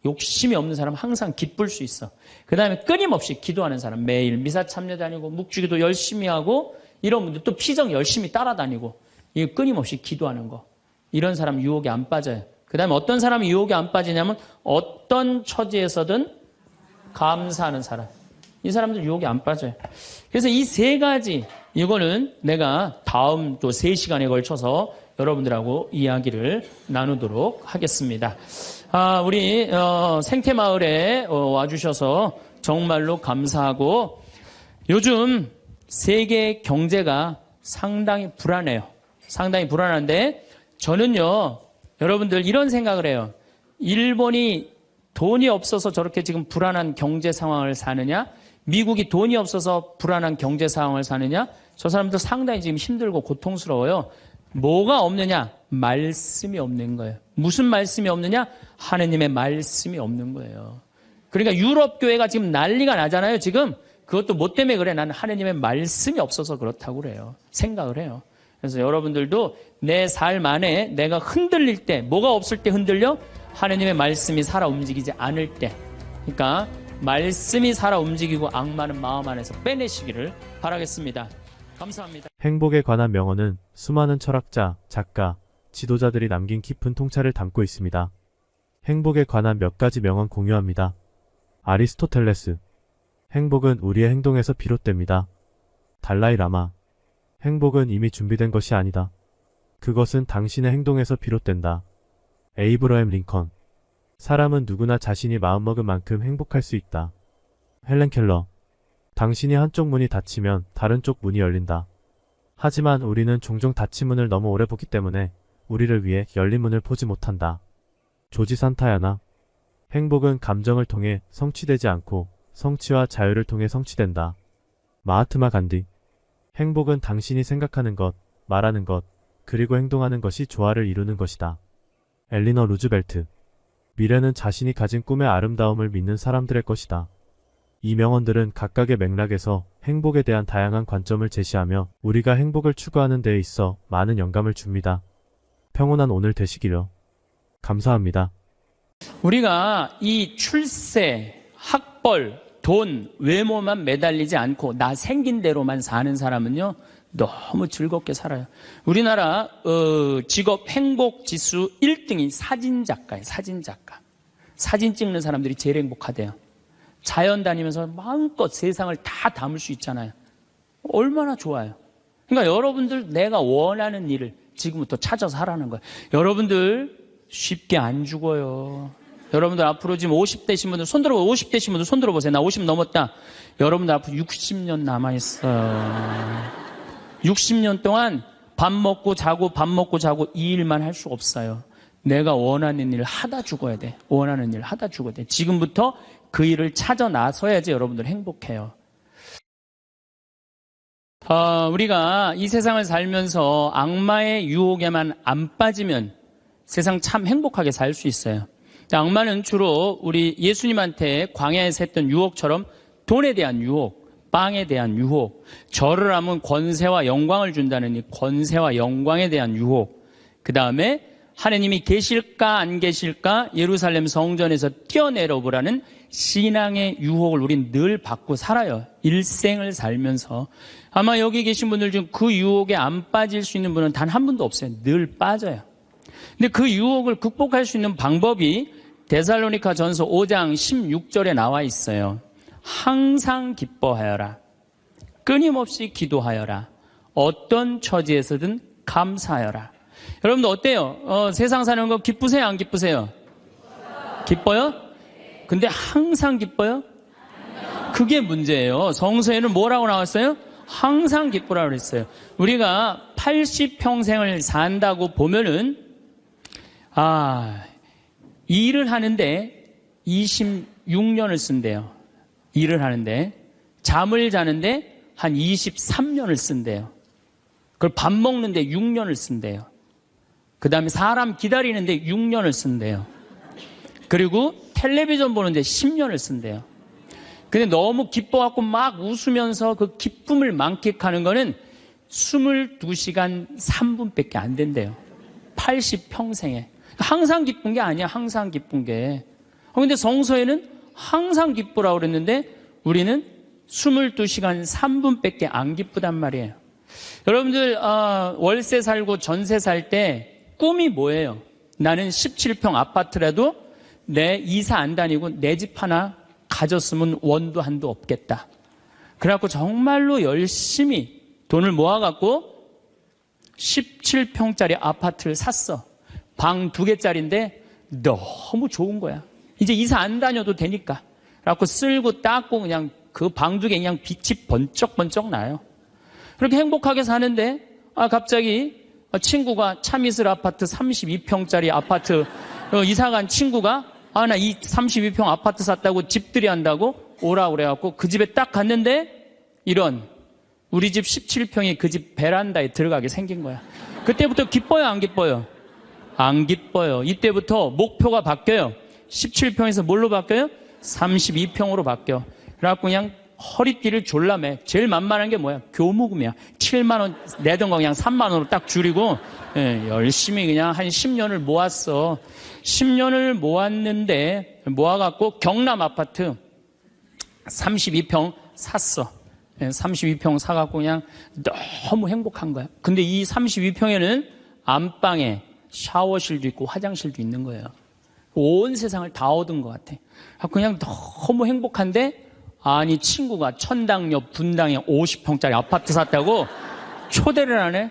욕심이 없는 사람은 항상 기쁠 수 있어. 그 다음에 끊임없이 기도하는 사람. 매일 미사 참여 다니고 묵주기도 열심히 하고 이런 분들 또 피정 열심히 따라다니고 이 끊임없이 기도하는 거. 이런 사람 유혹에 안 빠져요. 그 다음에 어떤 사람이 유혹에 안 빠지냐면 어떤 처지에서든 감사하는 사람. 이 사람들 유혹에 안 빠져요. 그래서 이 세 가지 이거는 내가 다음 또 3시간에 걸쳐서 여러분들하고 이야기를 나누도록 하겠습니다. 우리 생태마을에 와주셔서 정말로 감사하고 요즘 세계 경제가 상당히 불안해요. 상당히 불안한데 저는요, 여러분들 이런 생각을 해요. 일본이 돈이 없어서 저렇게 지금 불안한 경제 상황을 사느냐? 미국이 돈이 없어서 불안한 경제 상황을 사느냐? 저 사람들 상당히 지금 힘들고 고통스러워요. 뭐가 없느냐? 말씀이 없는 거예요. 무슨 말씀이 없느냐? 하느님의 말씀이 없는 거예요. 그러니까 유럽 교회가 지금 난리가 나잖아요, 지금. 그것도 뭐 때문에 그래? 나는 하느님의 말씀이 없어서 그렇다고 그래요. 생각을 해요. 그래서 여러분들도 내 삶 안에 내가 흔들릴 때, 뭐가 없을 때 흔들려? 하느님의 말씀이 살아 움직이지 않을 때. 그러니까 말씀이 살아 움직이고 악마는 마음 안에서 빼내시기를 바라겠습니다. 감사합니다. 행복에 관한 명언은 수많은 철학자, 작가, 지도자들이 남긴 깊은 통찰을 담고 있습니다. 행복에 관한 몇 가지 명언 공유합니다. 아리스토텔레스. 행복은 우리의 행동에서 비롯됩니다. 달라이 라마. 행복은 이미 준비된 것이 아니다. 그것은 당신의 행동에서 비롯된다. 에이브러햄 링컨. 사람은 누구나 자신이 마음먹은 만큼 행복할 수 있다. 헬렌 켈러. 당신이 한쪽 문이 닫히면 다른 쪽 문이 열린다. 하지만 우리는 종종 닫힌 문을 너무 오래 보기 때문에 우리를 위해 열린 문을 보지 못한다. 조지 산타야나. 행복은 감정을 통해 성취되지 않고 성취와 자유를 통해 성취된다. 마하트마 간디. 행복은 당신이 생각하는 것, 말하는 것, 그리고 행동하는 것이 조화를 이루는 것이다. 엘리너 루즈벨트. 미래는 자신이 가진 꿈의 아름다움을 믿는 사람들의 것이다. 이 명언들은 각각의 맥락에서 행복에 대한 다양한 관점을 제시하며 우리가 행복을 추구하는 데에 있어 많은 영감을 줍니다. 평온한 오늘 되시기를. 감사합니다. 우리가 이 출세, 학벌, 돈, 외모만 매달리지 않고 나 생긴 대로만 사는 사람은요, 너무 즐겁게 살아요. 우리나라 직업 행복 지수 1등이 사진작가예요. 사진작가. 사진 찍는 사람들이 제일 행복하대요. 자연 다니면서 마음껏 세상을 다 담을 수 있잖아요. 얼마나 좋아요. 그러니까 여러분들 내가 원하는 일을 지금부터 찾아서 하라는 거예요. 여러분들 쉽게 안 죽어요. 여러분들 앞으로 지금 50대신 분들 손 들어보세요. 50대신 분들 손 들어보세요. 나 50 넘었다. 여러분들 앞으로 60년 남아있어요. 60년 동안 밥 먹고 자고 이 일만 할 수 없어요. 내가 원하는 일을 하다 죽어야 돼. 원하는 일을 하다 죽어야 돼. 지금부터 그 일을 찾아 나서야지 여러분들 행복해요. 우리가 이 세상을 살면서 악마의 유혹에만 안 빠지면 세상 참 행복하게 살 수 있어요. 악마는 주로 우리 예수님한테 광야에서 했던 유혹처럼 돈에 대한 유혹, 빵에 대한 유혹, 절을 하면 권세와 영광을 준다는 이 권세와 영광에 대한 유혹, 그 다음에 하느님이 계실까 안 계실까 예루살렘 성전에서 뛰어내려 보라는 신앙의 유혹을 우린 늘 받고 살아요. 일생을 살면서. 아마 여기 계신 분들 중 그 유혹에 안 빠질 수 있는 분은 단 한 분도 없어요. 늘 빠져요. 근데 그 유혹을 극복할 수 있는 방법이 데살로니가 전서 5장 16절에 나와 있어요. 항상 기뻐하여라. 끊임없이 기도하여라. 어떤 처지에서든 감사하여라. 여러분들 어때요? 세상 사는 거 기쁘세요? 안 기쁘세요? 기뻐요? 근데 항상 기뻐요? 그게 문제예요. 성서에는 뭐라고 나왔어요? 항상 기쁘라고 그랬어요. 우리가 80평생을 산다고 보면은 일을 하는데 26년을 쓴대요. 일을 하는데 잠을 자는데 한 23년을 쓴대요. 그걸 밥 먹는데 6년을 쓴대요. 그 다음에 사람 기다리는데 6년을 쓴대요. 그리고 텔레비전 보는데 10년을 쓴대요. 근데 너무 기뻐갖고 막 웃으면서 그 기쁨을 만끽하는 거는 22시간 3분밖에 안 된대요. 80평생에. 항상 기쁜 게 아니야. 항상 기쁜 게. 근데 성서에는 항상 기쁘라고 그랬는데 우리는 22시간 3분밖에 안 기쁘단 말이에요. 여러분들 월세 살고 전세 살 때 꿈이 뭐예요? 나는 17평 아파트라도 내 이사 안 다니고 내 집 하나 가졌으면 원도 한도 없겠다. 그래갖고 정말로 열심히 돈을 모아갖고 17평짜리 아파트를 샀어. 방 2개짜리인데 너무 좋은 거야. 이제 이사 안 다녀도 되니까. 그래갖고 쓸고 닦고 그냥 그 방 2개 그냥 빛이 번쩍번쩍 나요. 그렇게 행복하게 사는데 갑자기 친구가 참이슬 아파트 32평짜리 아파트 이사간 친구가 나 이 32평 아파트 샀다고 집들이 한다고 오라고 그래갖고 그 집에 딱 갔는데 이런 우리 집 17평이 그 집 베란다에 들어가게 생긴 거야. 그때부터 기뻐요 안 기뻐요? 안 기뻐요. 이때부터 목표가 바뀌어요. 17평에서 뭘로 바뀌어요? 32평으로 바뀌어. 그래갖고 그냥 허리띠를 졸라매. 제일 만만한 게 뭐야? 교무금이야. 7만 원 내던 거 그냥 3만 원으로 딱 줄이고 열심히 그냥 한 10년을 모았어. 10년을 모았는데 모아갖고 경남 아파트 32평 샀어. 32평 사갖고 그냥 너무 행복한 거야. 근데 이 32평에는 안방에 샤워실도 있고 화장실도 있는 거예요. 온 세상을 다 얻은 것 같아. 그냥 너무 행복한데 아니 친구가 천당역 분당에 50평짜리 아파트 샀다고 초대를 하네.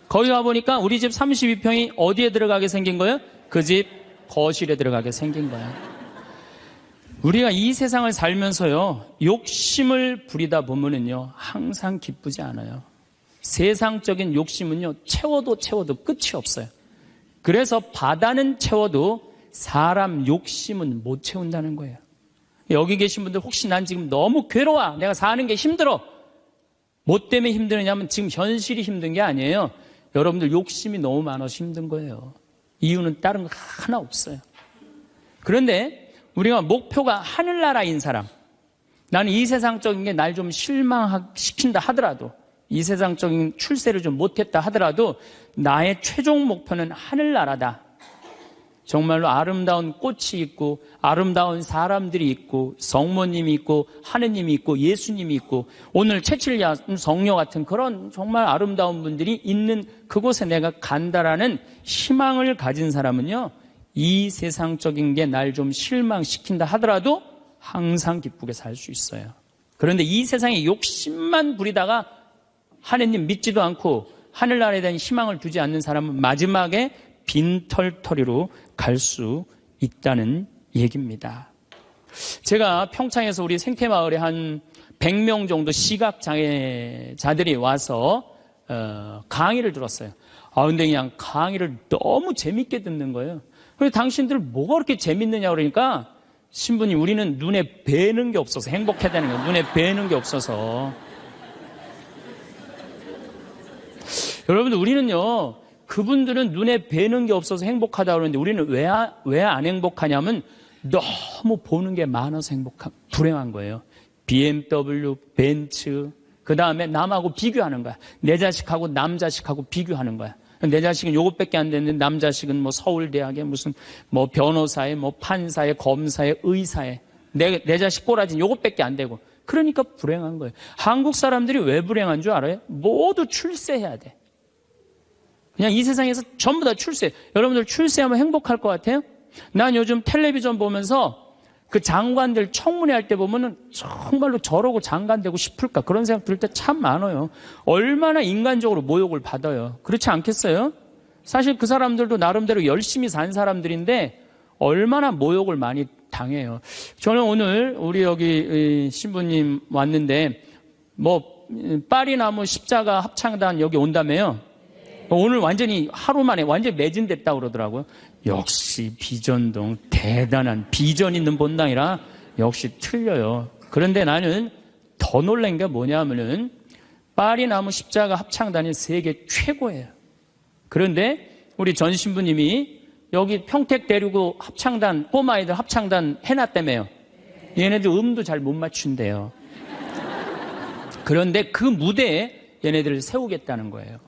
거기 가보니까 우리 집 32평이 어디에 들어가게 생긴 거예요? 그 집 거실에 들어가게 생긴 거야. 우리가 이 세상을 살면서요 욕심을 부리다 보면은요 항상 기쁘지 않아요. 세상적인 욕심은요 채워도 끝이 없어요. 그래서 바다는 채워도 사람 욕심은 못 채운다는 거예요. 여기 계신 분들 혹시 난 지금 너무 괴로워. 내가 사는 게 힘들어. 뭐 때문에 힘드느냐면 지금 현실이 힘든 게 아니에요. 여러분들 욕심이 너무 많아서 힘든 거예요. 이유는 다른 거 하나 없어요. 그런데 우리가 목표가 하늘나라인 사람, 나는 이 세상적인 게 날 좀 실망시킨다 하더라도 이 세상적인 출세를 좀 못했다 하더라도 나의 최종 목표는 하늘나라다. 정말로 아름다운 꽃이 있고 아름다운 사람들이 있고 성모님이 있고 하느님이 있고 예수님이 있고 오늘 채칠야 성녀 같은 그런 정말 아름다운 분들이 있는 그곳에 내가 간다라는 희망을 가진 사람은요, 이 세상적인 게 날 좀 실망시킨다 하더라도 항상 기쁘게 살 수 있어요. 그런데 이 세상에 욕심만 부리다가 하느님 믿지도 않고 하늘나라에 대한 희망을 두지 않는 사람은 마지막에 빈털터리로 갈 수 있다는 얘기입니다. 제가 평창에서 우리 생태마을에 한 100명 정도 시각장애자들이 와서 강의를 들었어요. 근데 그냥 강의를 너무 재밌게 듣는 거예요. 그래서 당신들 뭐가 그렇게 재밌느냐 그러니까 신부님, 우리는 눈에 뵈는 게 없어서 행복해야 되는 거예요. 눈에 뵈는 게 없어서. 여러분들, 우리는요, 그분들은 눈에 뵈는 게 없어서 행복하다고 그러는데 우리는 왜 안 행복하냐면 너무 보는 게 많아서 불행한 거예요. BMW, 벤츠, 그 다음에 남하고 비교하는 거야. 내 자식하고 남 자식하고 비교하는 거야. 내 자식은 요것밖에 안 됐는데 남 자식은 뭐 서울대학에 무슨 뭐 변호사에 뭐 판사에 검사에 의사에 내 자식 꼬라지는 요것밖에 안 되고 그러니까 불행한 거예요. 한국 사람들이 왜 불행한 줄 알아요? 모두 출세해야 돼. 그냥 이 세상에서 전부 다 출세. 여러분들 출세하면 행복할 것 같아요? 난 요즘 텔레비전 보면서 그 장관들 청문회 할 때 보면은 정말로 저러고 장관 되고 싶을까 그런 생각 들 때 참 많아요. 얼마나 인간적으로 모욕을 받아요. 그렇지 않겠어요? 사실 그 사람들도 나름대로 열심히 산 사람들인데 얼마나 모욕을 많이 당해요. 저는 오늘 우리 여기 신부님 왔는데 뭐 파리나무 십자가 합창단 여기 온다며요. 오늘 완전히 하루 만에 완전히 매진됐다고 그러더라고요. 역시 비전동 대단한 비전 있는 본당이라 역시 틀려요. 그런데 나는 더 놀란 게 뭐냐면은 파리나무 십자가 합창단이 세계 최고예요. 그런데 우리 전 신부님이 여기 평택 데리고 합창단 꼬마아이들 합창단 해놨다며요. 얘네들 음도 잘 못 맞춘대요. 그런데 그 무대에 얘네들을 세우겠다는 거예요.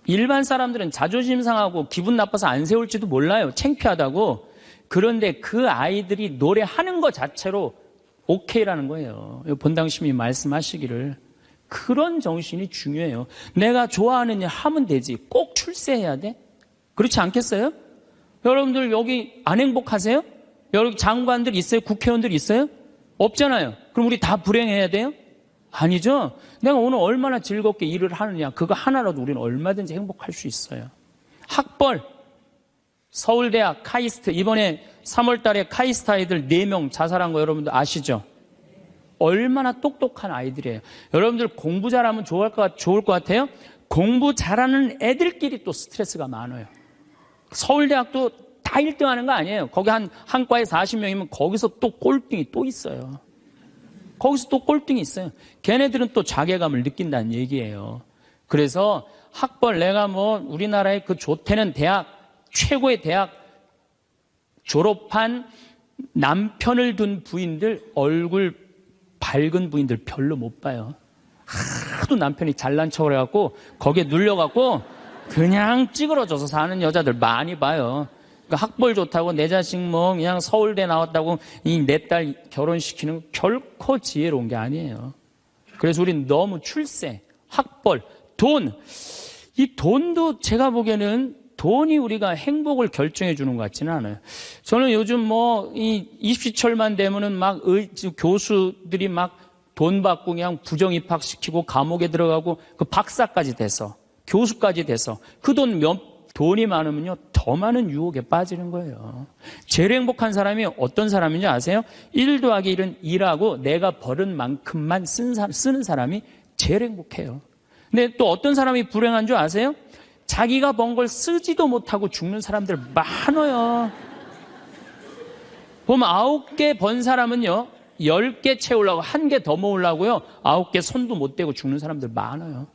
일반 사람들은 자존심 상하고 기분 나빠서 안 세울지도 몰라요. 창피하다고. 그런데 그 아이들이 노래하는 것 자체로 오케이라는 거예요. 본당 시민이 말씀하시기를. 그런 정신이 중요해요. 내가 좋아하는 일 하면 되지. 꼭 출세해야 돼? 그렇지 않겠어요? 여러분들 여기 안 행복하세요? 여기 장관들 있어요? 국회의원들 있어요? 없잖아요. 그럼 우리 다 불행해야 돼요? 아니죠. 내가 오늘 얼마나 즐겁게 일을 하느냐 그거 하나라도 우리는 얼마든지 행복할 수 있어요. 학벌 서울대학 카이스트 이번에 3월 달에 카이스트 아이들 4명 자살한 거 여러분들 아시죠? 얼마나 똑똑한 아이들이에요. 여러분들 공부 잘하면 좋을 것 같아요? 공부 잘하는 애들끼리 또 스트레스가 많아요. 서울대학도 다 1등 하는 거 아니에요. 거기 한 과에 40명이면 거기서 또 꼴등이 또 있어요. 거기서 또 꼴등이 있어요. 걔네들은 또 자괴감을 느낀다는 얘기예요. 그래서 학벌 내가 뭐 우리나라의 그 좋대는 대학 최고의 대학 졸업한 남편을 둔 부인들 얼굴 밝은 부인들 별로 못 봐요. 하도 남편이 잘난 척을 해갖고 거기에 눌려갖고 그냥 찌그러져서 사는 여자들 많이 봐요. 그러니까 학벌 좋다고 내 자식 뭐 그냥 서울대 나왔다고 이 내 딸 결혼시키는 결코 지혜로운 게 아니에요. 그래서 우리는 너무 출세, 학벌, 돈, 이 돈도 제가 보기에는 돈이 우리가 행복을 결정해 주는 것 같지는 않아요. 저는 요즘 뭐 이 입시철만 되면은 막 교수들이 막 돈 받고 그냥 부정 입학시키고 감옥에 들어가고 그 박사까지 돼서 교수까지 돼서 그 돈이 많으면요 더 많은 유혹에 빠지는 거예요. 제일 행복한 사람이 어떤 사람인지 아세요? 1 더하기 1은 2라고 내가 벌은 만큼만 쓰는 사람이 제일 행복해요. 근데 또 어떤 사람이 불행한 줄 아세요? 자기가 번 걸 쓰지도 못하고 죽는 사람들 많아요. 보면 9개 번 사람은요 10개 채우려고 1개 더 모으려고요 9개 손도 못 대고 죽는 사람들 많아요.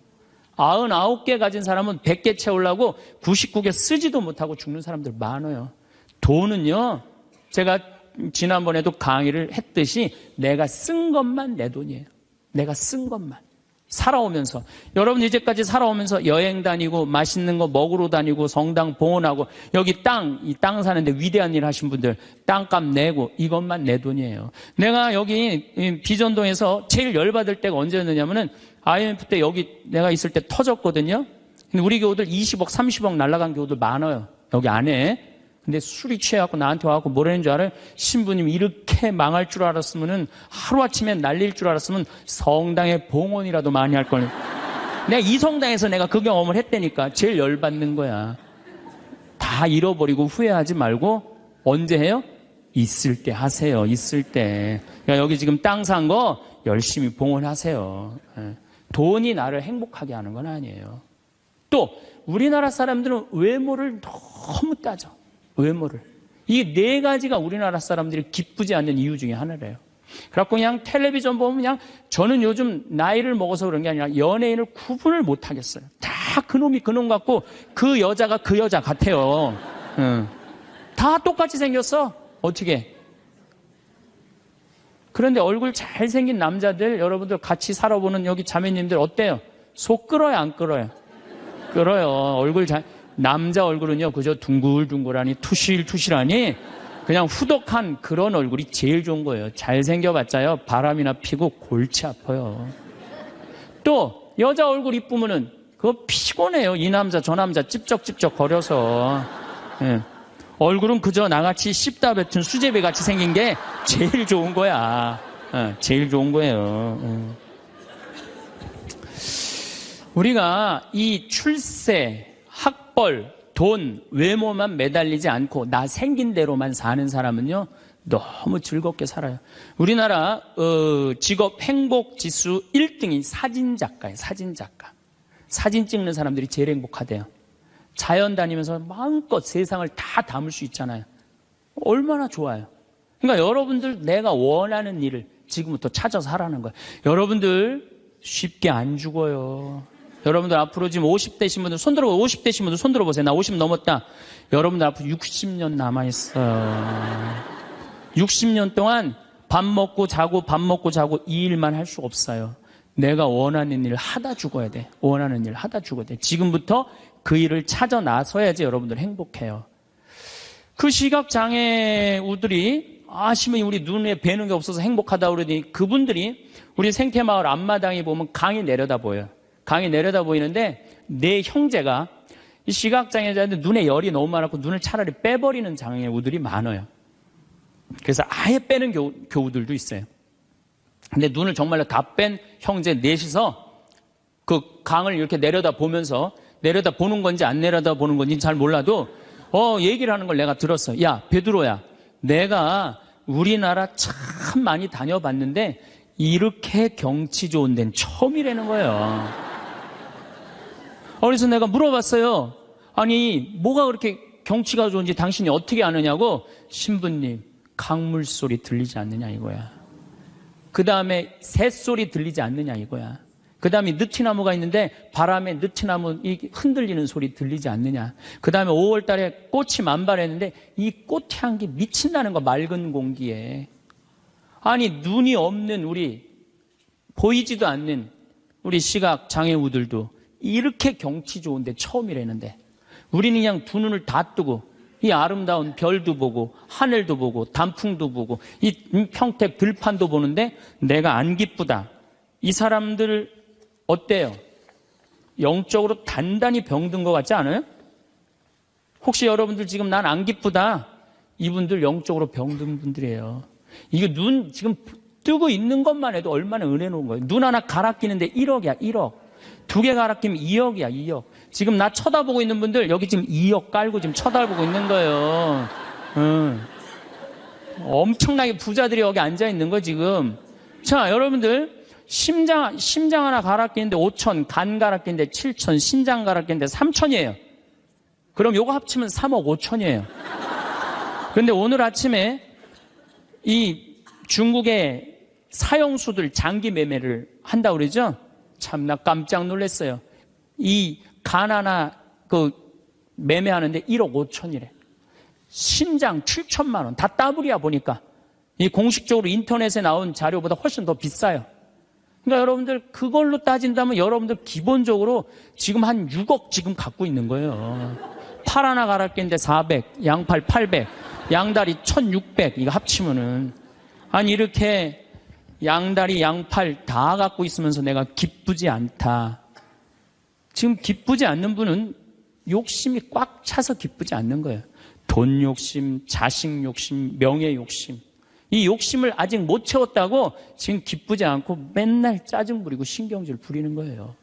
99개 가진 사람은 100개 채우려고 99개 쓰지도 못하고 죽는 사람들 많아요. 돈은요 제가 지난번에도 강의를 했듯이 내가 쓴 것만 내 돈이에요. 내가 쓴 것만. 살아오면서. 여러분 이제까지 살아오면서 여행 다니고 맛있는 거 먹으러 다니고 성당 봉헌하고 여기 이 땅 사는데 위대한 일 하신 분들 땅값 내고 이것만 내 돈이에요. 내가 여기 비전동에서 제일 열받을 때가 언제였느냐면은 IMF 때 여기 내가 있을 때 터졌거든요. 근데 우리 교우들 20억, 30억 날라간 교우들 많아요. 여기 안에. 근데 술이 취해갖고 나한테 와갖고 뭐라는 줄 알아요? 신부님 이렇게 망할 줄 알았으면은 하루아침에 날릴 줄 알았으면 성당에 봉헌이라도 많이 할 걸. 내가 이 성당에서 내가 그 경험을 했다니까. 제일 열받는 거야. 다 잃어버리고 후회하지 말고 언제 해요? 있을 때 하세요. 있을 때. 그러니까 여기 지금 땅 산 거 열심히 봉헌하세요. 돈이 나를 행복하게 하는 건 아니에요. 또 우리나라 사람들은 외모를 너무 따져. 외모를. 이 네 가지가 우리나라 사람들이 기쁘지 않는 이유 중에 하나래요. 그래갖고 그냥 텔레비전 보면 그냥 저는 요즘 나이를 먹어서 그런 게 아니라 연예인을 구분을 못 하겠어요. 다 그놈이 그놈 같고 그 여자가 그 여자 같아요. 다 똑같이 생겼어. 어떻게? 그런데 얼굴 잘생긴 남자들 여러분들 같이 살아보는 여기 자매님들 어때요? 속 끓어요 안 끓어요? 끓어요. 얼굴 남자 얼굴은요 그저 둥글둥글하니 투실투실하니 그냥 후덕한 그런 얼굴이 제일 좋은 거예요. 잘생겨봤자요 바람이나 피고 골치 아파요. 또 여자 얼굴 이쁘면은 그거 피곤해요. 이 남자 저 남자 찝쩍찝쩍 거려서. 얼굴은 그저 나같이 씹다 뱉은 수제비 같이 생긴 게 제일 좋은 거야. 제일 좋은 거예요. 우리가 이 출세, 학벌, 돈, 외모만 매달리지 않고 나 생긴 대로만 사는 사람은요 너무 즐겁게 살아요. 우리나라 직업 행복 지수 1등이 사진작가예요. 사진작가. 사진 찍는 사람들이 제일 행복하대요. 자연 다니면서 마음껏 세상을 다 담을 수 있잖아요. 얼마나 좋아요. 그러니까 여러분들 내가 원하는 일을 지금부터 찾아서 하라는 거예요. 여러분들 쉽게 안 죽어요. 여러분들 앞으로 지금 50대신 분들 손 들어보세요. 50대신 분들 손 들어보세요. 나 50 넘었다. 여러분들 앞으로 60년 남아있어요. 60년 동안 밥 먹고 자고 밥 먹고 자고 이 일만 할 수 없어요. 내가 원하는 일을 하다 죽어야 돼. 원하는 일을 하다 죽어야 돼. 지금부터 그 일을 찾아 나서야지 여러분들 행복해요. 그 시각장애우들이 신부님 우리 눈에 뵈는 게 없어서 행복하다 그러더니 그분들이 우리 생태마을 앞마당에 보면 강이 내려다 보여요. 강이 내려다 보이는데 내 형제가 이 시각장애자인데 눈에 열이 너무 많았고 눈을 차라리 빼버리는 장애우들이 많아요. 그래서 아예 빼는 교우들도 있어요. 근데 눈을 정말로 다 뺀 형제 넷이서 그 강을 이렇게 내려다 보면서 내려다 보는 건지 안 내려다 보는 건지 잘 몰라도 얘기를 하는 걸 내가 들었어. 야 베드로야, 내가 우리나라 참 많이 다녀봤는데 이렇게 경치 좋은 데는 처음이라는 거예요. 그래서 내가 물어봤어요. 아니 뭐가 그렇게 경치가 좋은지 당신이 어떻게 아느냐고. 신부님 강물 소리 들리지 않느냐 이거야. 그 다음에 새소리 들리지 않느냐 이거야. 그 다음에 느티나무가 있는데 바람에 느티나무 흔들리는 소리 들리지 않느냐. 그 다음에 5월 달에 꽃이 만발했는데 이 꽃 향기 미친다는 거. 맑은 공기에. 아니 눈이 없는 우리 보이지도 않는 우리 시각장애우들도 이렇게 경치 좋은데 처음이라는데 우리는 그냥 두 눈을 다 뜨고 이 아름다운 별도 보고 하늘도 보고 단풍도 보고 이 평택 들판도 보는데 내가 안 기쁘다. 이 사람들 어때요? 영적으로 단단히 병든 것 같지 않아요? 혹시 여러분들 지금 난 안 기쁘다. 이분들 영적으로 병든 분들이에요. 이게 눈 지금 뜨고 있는 것만 해도 얼마나 은혜 놓은 거예요. 눈 하나 갈아 끼는데 1억이야 1억. 두 개 갈아 끼면 2억이야 2억. 지금 나 쳐다보고 있는 분들 여기 지금 2억 깔고 지금 쳐다보고 있는 거예요. 엄청나게 부자들이 여기 앉아 있는 거 지금. 자 여러분들 심장 하나 갈아 끼는데 5천, 간 갈아 끼는데 7천, 신장 갈아 끼는데 3천이에요. 그럼 요거 합치면 3억 5천이에요. 그런데 오늘 아침에 이 중국의 사형수들 장기 매매를 한다고 그러죠? 참나 깜짝 놀랐어요. 이 간 하나 매매하는데 1억 5천이래. 신장 7천만 원. 다 따블이야 보니까. 이 공식적으로 인터넷에 나온 자료보다 훨씬 더 비싸요. 그러니까 여러분들 그걸로 따진다면 여러분들 기본적으로 지금 한 6억 지금 갖고 있는 거예요. 팔 하나 갈아끼는데 400, 양팔 800, 양다리 1600 이거 합치면은 아니 이렇게 양다리 양팔 다 갖고 있으면서 내가 기쁘지 않다. 지금 기쁘지 않는 분은 욕심이 꽉 차서 기쁘지 않는 거예요. 돈 욕심, 자식 욕심, 명예 욕심. 이 욕심을 아직 못 채웠다고 지금 기쁘지 않고 맨날 짜증 부리고 신경질 부리는 거예요.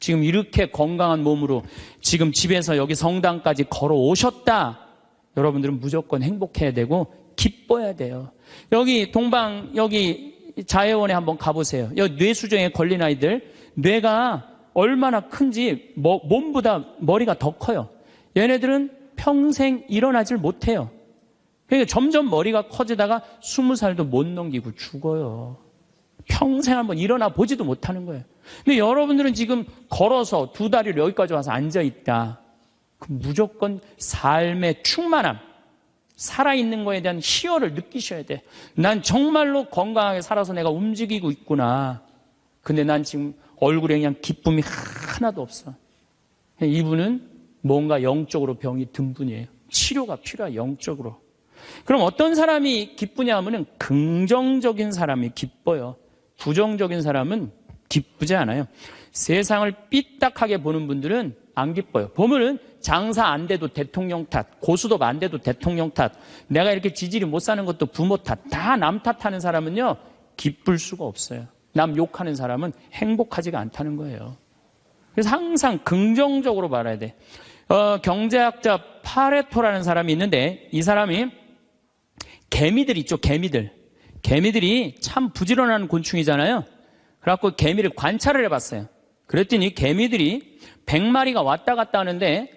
지금 이렇게 건강한 몸으로 지금 집에서 여기 성당까지 걸어 오셨다. 여러분들은 무조건 행복해야 되고 기뻐야 돼요. 여기 여기 자해원에 한번 가보세요. 여기 뇌수정에 걸린 아이들 뇌가 얼마나 큰지 몸보다 머리가 더 커요. 얘네들은 평생 일어나질 못해요. 그러니까 점점 머리가 커지다가 20살도 못 넘기고 죽어요. 평생 한번 일어나 보지도 못하는 거예요. 근데 여러분들은 지금 걸어서 2다리를 여기까지 와서 앉아있다. 그럼 무조건 삶의 충만함, 살아있는 거에 대한 희열을 느끼셔야 돼. 난 정말로 건강하게 살아서 내가 움직이고 있구나. 근데 난 지금 얼굴에 그냥 기쁨이 하나도 없어. 이분은 뭔가 영적으로 병이 든 분이에요. 치료가 필요해, 영적으로. 그럼 어떤 사람이 기쁘냐 하면은 긍정적인 사람이 기뻐요. 부정적인 사람은 기쁘지 않아요. 세상을 삐딱하게 보는 분들은 안 기뻐요. 보면은 장사 안 돼도 대통령 탓, 고수도 안 돼도 대통령 탓, 내가 이렇게 지질이 못 사는 것도 부모 탓, 다 남 탓하는 사람은요, 기쁠 수가 없어요. 남 욕하는 사람은 행복하지가 않다는 거예요. 그래서 항상 긍정적으로 말해야 돼. 경제학자 파레토라는 사람이 있는데 이 사람이 개미들 있죠, 개미들. 개미들이 참 부지런한 곤충이잖아요. 그래갖고 개미를 관찰을 해봤어요. 그랬더니 개미들이 100마리가 왔다 갔다 하는데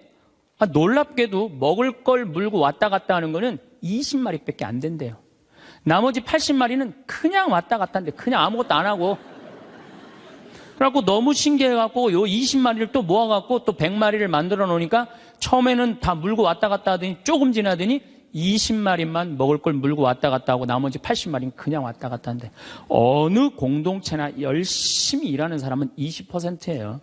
놀랍게도 먹을 걸 물고 왔다 갔다 하는 거는 20마리밖에 안 된대요. 나머지 80마리는 그냥 왔다 갔다 하는데 그냥 아무것도 안 하고 그래갖고 너무 신기해갖고 요 20마리를 또 모아갖고 또 100마리를 만들어 놓으니까 처음에는 다 물고 왔다 갔다 하더니 조금 지나더니 20마리만 먹을 걸 물고 왔다 갔다 하고 나머지 80마리는 그냥 왔다 갔다 하는데 어느 공동체나 열심히 일하는 사람은 20%예요.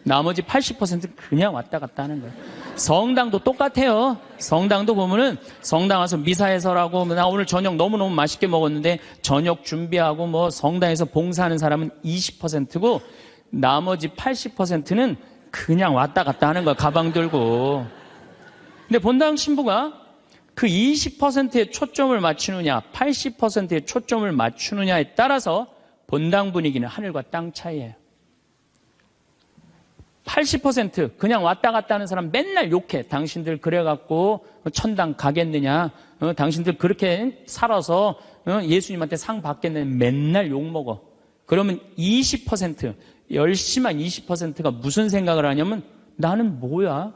나머지 80%는 그냥 왔다 갔다 하는 거예요. 성당도 똑같아요. 성당도 보면은 성당 와서 미사해설하고 나 오늘 저녁 너무너무 맛있게 먹었는데 저녁 준비하고 뭐 성당에서 봉사하는 사람은 20%고 나머지 80%는 그냥 왔다 갔다 하는 거야. 가방 들고. 근데 본당 신부가 그 20%에 초점을 맞추느냐 80%에 초점을 맞추느냐에 따라서 본당 분위기는 하늘과 땅 차이예요. 80% 그냥 왔다 갔다 하는 사람 맨날 욕해. 당신들 그래갖고 천당 가겠느냐. 당신들 그렇게 살아서 예수님한테 상 받겠느냐. 맨날 욕먹어. 그러면 20% 열심한 20%가 무슨 생각을 하냐면 나는 뭐야?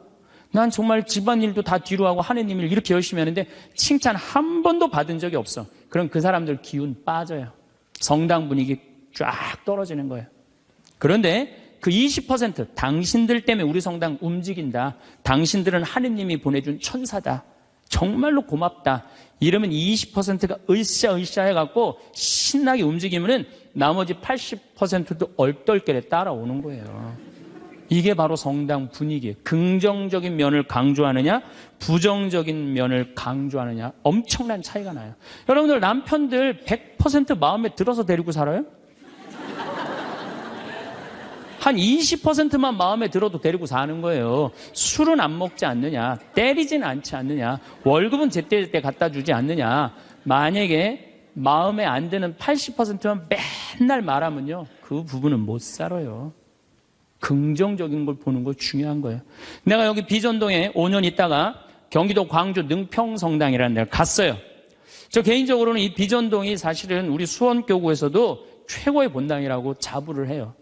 난 정말 집안일도 다 뒤로 하고 하느님 일 이렇게 열심히 하는데 칭찬 한 번도 받은 적이 없어. 그럼 그 사람들 기운 빠져요. 성당 분위기 쫙 떨어지는 거예요. 그런데 그 20% 당신들 때문에 우리 성당 움직인다. 당신들은 하느님이 보내준 천사다. 정말로 고맙다. 이러면 20%가 으쌰으쌰 해갖고 신나게 움직이면은 나머지 80%도 얼떨결에 따라오는 거예요. 이게 바로 성당 분위기예요. 긍정적인 면을 강조하느냐 부정적인 면을 강조하느냐 엄청난 차이가 나요. 여러분들 남편들 100% 마음에 들어서 데리고 살아요? 한 20%만 마음에 들어도 데리고 사는 거예요. 술은 안 먹지 않느냐, 때리진 않지 않느냐, 월급은 제때제때 갖다 주지 않느냐. 만약에 마음에 안 드는 80%만 맨날 말하면요, 그 부분은 못 살아요. 긍정적인 걸 보는 거 중요한 거예요. 내가 여기 비전동에 5년 있다가 경기도 광주 능평성당이라는 데를 갔어요. 저 개인적으로는 이 비전동이 사실은 우리 수원교구에서도 최고의 본당이라고 자부를 해요.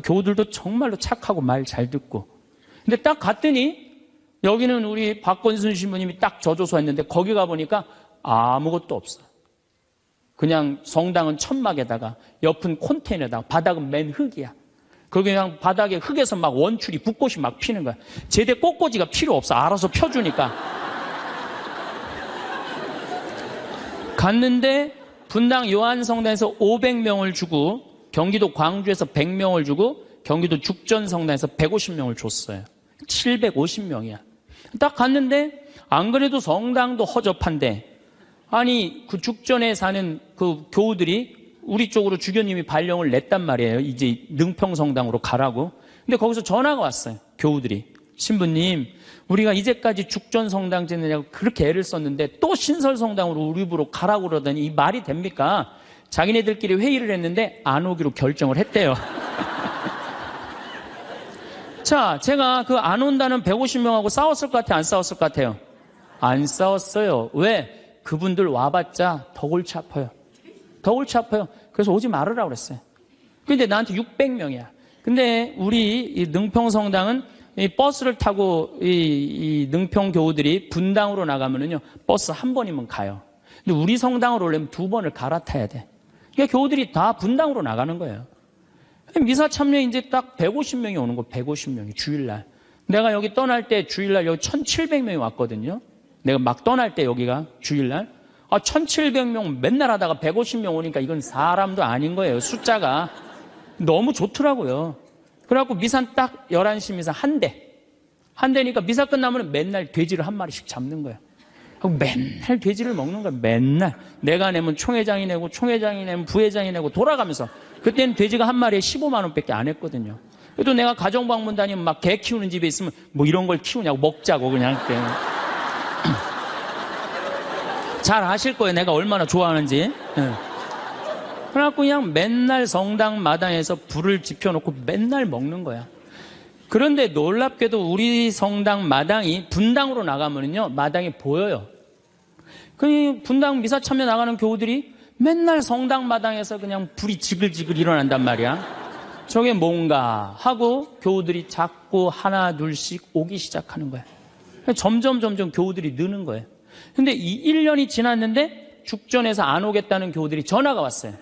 교우들도 정말로 착하고 말 잘 듣고. 근데 딱 갔더니 여기는 우리 박건순 신부님이 딱 저조소 했는데 거기 가보니까 아무것도 없어. 그냥 성당은 천막에다가 옆은 콘테이너에다가 바닥은 맨 흙이야. 그리고 그냥 바닥에 흙에서 막 원추리 붓꽃이 막 피는 거야. 제대 꽃꽂이가 필요 없어. 알아서 펴주니까. 갔는데 분당 요한성당에서 500명을 주고 경기도 광주에서 100명을 주고 경기도 죽전성당에서 150명을 줬어요. 750명이야. 딱 갔는데 안 그래도 성당도 허접한데 아니 그 죽전에 사는 그 교우들이 우리 쪽으로 주교님이 발령을 냈단 말이에요. 이제 능평성당으로 가라고. 근데 거기서 전화가 왔어요. 교우들이. 신부님, 우리가 이제까지 죽전성당 짓느냐고 그렇게 애를 썼는데 또 신설성당으로 우리 집으로 가라고 그러더니 이 말이 됩니까? 자기네들끼리 회의를 했는데 안 오기로 결정을 했대요. 자, 제가 그 안 온다는 150명하고 싸웠을 것 같아요? 안 싸웠을 것 같아요? 안 싸웠어요. 왜? 그분들 와봤자 더 골치 아파요. 더 골치 아파요. 그래서 오지 말으라고 그랬어요. 근데 나한테 600명이야. 근데 우리 이 능평성당은 이 버스를 타고 이 능평 교우들이 분당으로 나가면은요, 버스 한 번이면 가요. 근데 우리 성당으로 오려면 2번을 갈아타야 돼. 그러니까 교우들이 다 분당으로 나가는 거예요. 미사 참여 이제 딱 150명이 오는 거, 150명이 주일날. 내가 여기 떠날 때 주일날 여기 1,700명이 왔거든요. 내가 막 떠날 때 여기가 주일날. 1,700명 맨날 하다가 150명 오니까 이건 사람도 아닌 거예요. 숫자가. 너무 좋더라고요. 그래갖고 미산 딱 11시 미사 한 대. 한 대니까 미사 끝나면 맨날 돼지를 한 마리씩 잡는 거예요. 맨날 돼지를 먹는 거야. 맨날. 내가 내면 총회장이 내고 총회장이 내면 부회장이 내고 돌아가면서. 그때는 돼지가 한 마리에 15만 원밖에 안 했거든요. 또 내가 가정방문 다니면 막 개 키우는 집에 있으면 뭐 이런 걸 키우냐고 먹자고 그냥. 잘 아실 거예요. 내가 얼마나 좋아하는지. 그래갖고 그냥 맨날 성당 마당에서 불을 지펴놓고 맨날 먹는 거야. 그런데 놀랍게도 우리 성당 마당이 분당으로 나가면요, 마당이 보여요. 그 분당 미사 참여 나가는 교우들이 맨날 성당 마당에서 그냥 불이 지글지글 일어난단 말이야. 저게 뭔가 하고 교우들이 자꾸 하나 둘씩 오기 시작하는 거야. 점점 교우들이 느는 거예요. 근데 이 1년이 지났는데 죽전에서 안 오겠다는 교우들이 전화가 왔어요.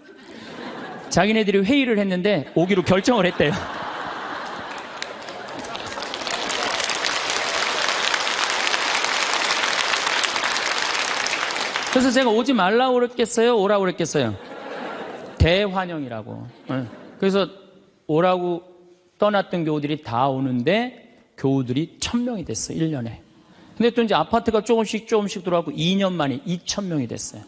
자기네들이 회의를 했는데 오기로 결정을 했대요. 그래서 제가 오지 말라고 그랬겠어요? 오라고 그랬겠어요? 대환영이라고. 그래서 오라고 떠났던 교우들이 다 오는데 교우들이 1,000명이 됐어요. 1년에. 근데 또 이제 아파트가 조금씩 들어가고 2년 만에 2,000명이 됐어요.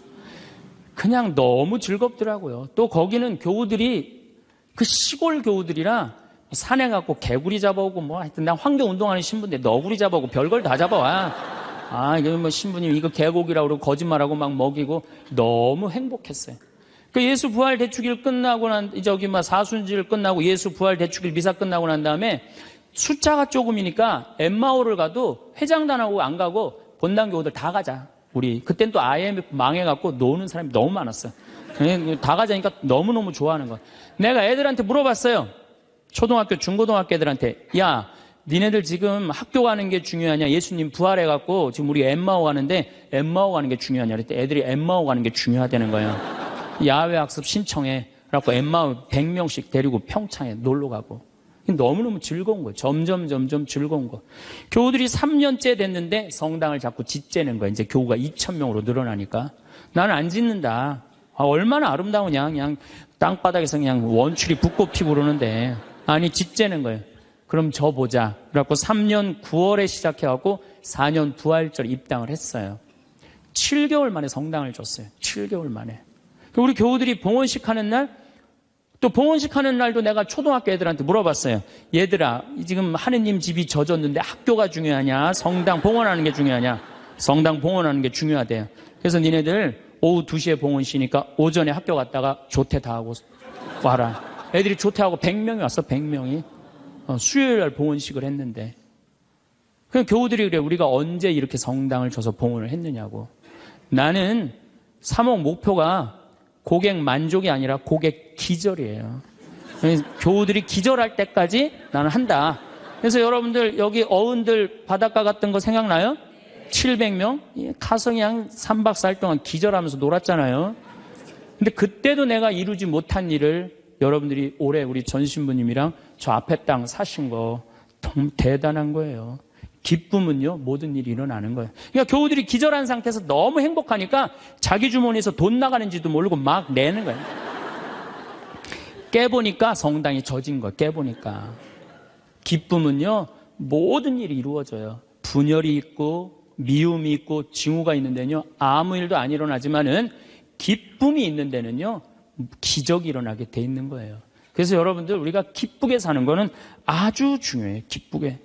그냥 너무 즐겁더라고요. 또 거기는 교우들이 그 시골 교우들이라 산에 가고 개구리 잡아오고 뭐 하여튼 난 환경운동하는 신부인데 너구리 잡아오고 별걸 다 잡아와. 이거 뭐 신부님 이거 개고기라고 그러고 거짓말하고 막 먹이고 너무 행복했어요. 그 예수 부활 대축일 끝나고 저기 막 사순절 끝나고 예수 부활 대축일 미사 끝나고 난 다음에 숫자가 조금이니까 엠마오를 가도 회장단하고 안 가고 본당 교우들 다 가자. 우리 그땐 또 IMF 망해갖고 노는 사람이 너무 많았어요. 다 가자니까 너무너무 좋아하는 거야. 내가 애들한테 물어봤어요. 초등학교, 중고등학교 애들한테 야, 니네들 지금 학교 가는 게 중요하냐? 예수님 부활해갖고 지금 우리 엠마오 가는데 엠마오 가는 게 중요하냐? 그랬더니 애들이 엠마오 가는 게 중요하다는 거예요. 야외 학습 신청해. 그래갖고 엠마오 100명씩 데리고 평창에 놀러 가고. 너무너무 즐거운 거예요. 점점 즐거운 거. 교우들이 3년째 됐는데 성당을 자꾸 짓재는 거예요. 이제 교우가 2,000명으로 늘어나니까. 나는 안 짓는다. 얼마나 아름다우냐. 그냥 땅바닥에서 그냥 원추리 붓고 피고 그러는데. 아니, 짓재는 거예요. 그럼 저 보자. 그래갖고 3년 9월에 시작해갖고 4년 부활절 입당을 했어요. 7개월 만에 성당을 줬어요. 7개월 만에. 우리 교우들이 봉헌식 하는 날, 또 봉헌식 하는 날도 내가 초등학교 애들한테 물어봤어요. 얘들아, 지금 하느님 집이 젖었는데 학교가 중요하냐? 성당 봉헌하는 게 중요하냐? 성당 봉헌하는 게 중요하대요. 그래서 니네들 오후 2시에 봉헌시니까 오전에 학교 갔다가 조퇴 다 하고 와라. 애들이 조퇴하고 100명이 왔어, 100명이. 수요일 날 봉헌식을 했는데. 그냥 교우들이 그래, 우리가 언제 이렇게 성당을 줘서 봉헌을 했느냐고. 나는 3억 목표가 고객 만족이 아니라 고객 기절이에요. 교우들이 기절할 때까지 나는 한다. 그래서 여러분들 여기 어른들 바닷가 갔던 거 생각나요? 700명? 가서 그냥 3박 4일 동안 기절하면서 놀았잖아요. 근데 그때도 내가 이루지 못한 일을 여러분들이 올해 우리 전 신부님이랑 저 앞에 땅 사신 거 너무 대단한 거예요. 기쁨은요, 모든 일이 일어나는 거예요. 그러니까 교우들이 기절한 상태에서 너무 행복하니까 자기 주머니에서 돈 나가는지도 모르고 막 내는 거예요. 깨보니까 성당이 젖은 거예요. 깨보니까. 기쁨은요, 모든 일이 이루어져요. 분열이 있고 미움이 있고 징후가 있는 데는요, 아무 일도 안 일어나지만은 기쁨이 있는 데는요, 기적이 일어나게 돼 있는 거예요. 그래서 여러분들, 우리가 기쁘게 사는 거는 아주 중요해요. 기쁘게.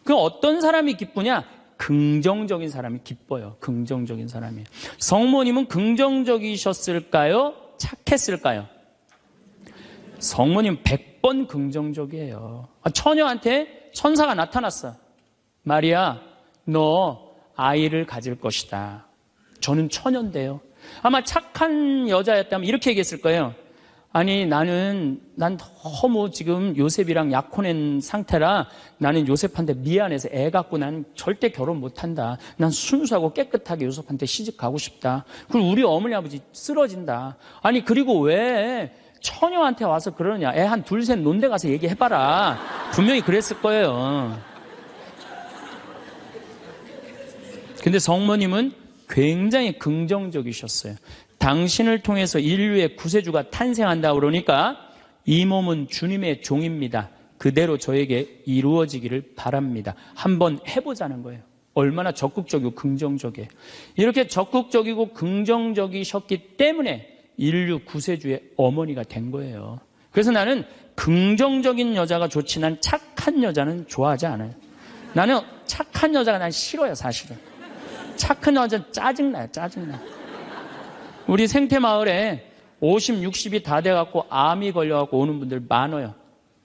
그 어떤 사람이 기쁘냐? 긍정적인 사람이 기뻐요. 긍정적인 사람이. 성모님은 긍정적이셨을까요? 착했을까요? 성모님 100번 긍정적이에요. 처녀한테 천사가 나타났어. 마리아, 너 아이를 가질 것이다. 저는 처녀인데요. 아마 착한 여자였다면 이렇게 얘기했을 거예요. 아니, 난 너무 지금 요셉이랑 약혼한 상태라 나는 요셉한테 미안해서 애 갖고 난 절대 결혼 못한다. 난 순수하고 깨끗하게 요셉한테 시집 가고 싶다. 그리고 우리 어머니 아버지 쓰러진다. 아니, 그리고 왜 처녀한테 와서 그러느냐. 애 한 둘, 셋 논데 가서 얘기해봐라. 분명히 그랬을 거예요. 근데 성모님은 굉장히 긍정적이셨어요. 당신을 통해서 인류의 구세주가 탄생한다 그러니까 이 몸은 주님의 종입니다. 그대로 저에게 이루어지기를 바랍니다. 한번 해보자는 거예요. 얼마나 적극적이고 긍정적이에요. 이렇게 적극적이고 긍정적이셨기 때문에 인류 구세주의 어머니가 된 거예요. 그래서 나는 긍정적인 여자가 좋지, 난 착한 여자는 좋아하지 않아요. 나는 착한 여자가 난 싫어요, 사실은. 착한 여자 짜증나요, 짜증나. 우리 생태마을에 50, 60이 다 돼갖고 암이 걸려갖고 오는 분들 많아요.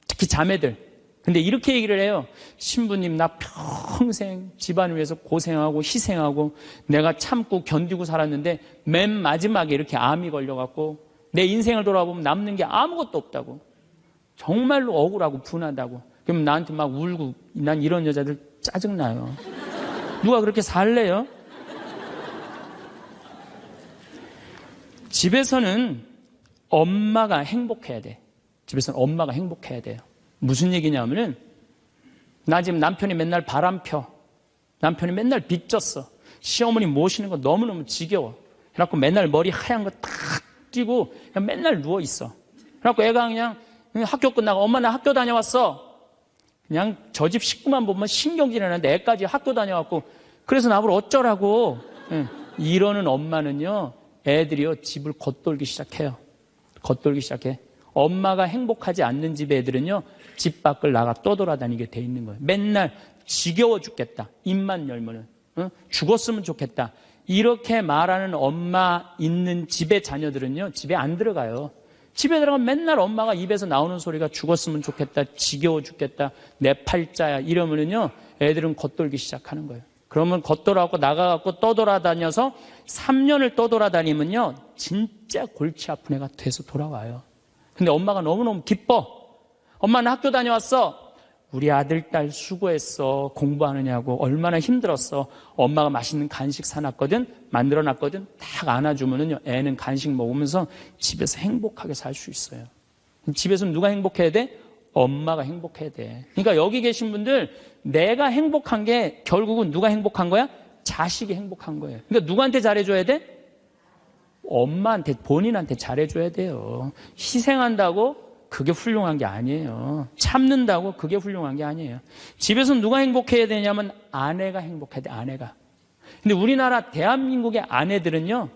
특히 자매들. 근데 이렇게 얘기를 해요. 신부님, 나 평생 집안 위해서 고생하고 희생하고 내가 참고 견디고 살았는데 맨 마지막에 이렇게 암이 걸려갖고 내 인생을 돌아보면 남는 게 아무것도 없다고. 정말로 억울하고 분하다고. 그럼 나한테 막 울고, 난 이런 여자들 짜증나요. 누가 그렇게 살래요? 집에서는 엄마가 행복해야 돼. 집에서는 엄마가 행복해야 돼요. 무슨 얘기냐면은, 나 지금 남편이 맨날 바람 펴. 남편이 맨날 빚졌어. 시어머니 모시는 거 너무너무 지겨워. 그래갖고 맨날 머리 하얀 거 딱 띄고 그냥 맨날 누워있어. 그래갖고 애가 그냥 학교 끝나고 엄마 나 학교 다녀왔어. 그냥 저 집 식구만 보면 신경질이 나는데 애까지 학교 다녀왔고 그래서 나보고 어쩌라고. 이러는 엄마는요, 애들이요, 집을 겉돌기 시작해요. 겉돌기 시작해. 엄마가 행복하지 않는 집 애들은요, 집 밖을 나가 떠돌아다니게 돼 있는 거예요. 맨날 지겨워 죽겠다. 입만 열면은. 죽었으면 좋겠다. 이렇게 말하는 엄마 있는 집의 자녀들은요, 집에 안 들어가요. 집에 들어가면 맨날 엄마가 입에서 나오는 소리가 죽었으면 좋겠다, 지겨워 죽겠다, 내 팔자야, 이러면은요, 애들은 겉돌기 시작하는 거예요. 그러면 겉돌아갖고 나가갖고 떠돌아다녀서 3년을 떠돌아다니면요, 진짜 골치 아픈 애가 돼서 돌아와요. 근데 엄마가 너무너무 기뻐. 엄마는 학교 다녀왔어. 우리 아들, 딸 수고했어. 공부하느냐고 얼마나 힘들었어. 엄마가 맛있는 간식 사놨거든, 만들어놨거든. 딱 안아주면은요, 애는 간식 먹으면서 집에서 행복하게 살 수 있어요. 집에서는 누가 행복해야 돼? 엄마가 행복해야 돼. 그러니까 여기 계신 분들, 내가 행복한 게 결국은 누가 행복한 거야? 자식이 행복한 거예요. 그러니까 누구한테 잘해줘야 돼? 엄마한테, 본인한테 잘해줘야 돼요. 희생한다고 그게 훌륭한 게 아니에요. 참는다고 그게 훌륭한 게 아니에요. 집에서는 누가 행복해야 되냐면 아내가 행복해야 돼, 아내가. 근데 우리나라 대한민국의 아내들은요,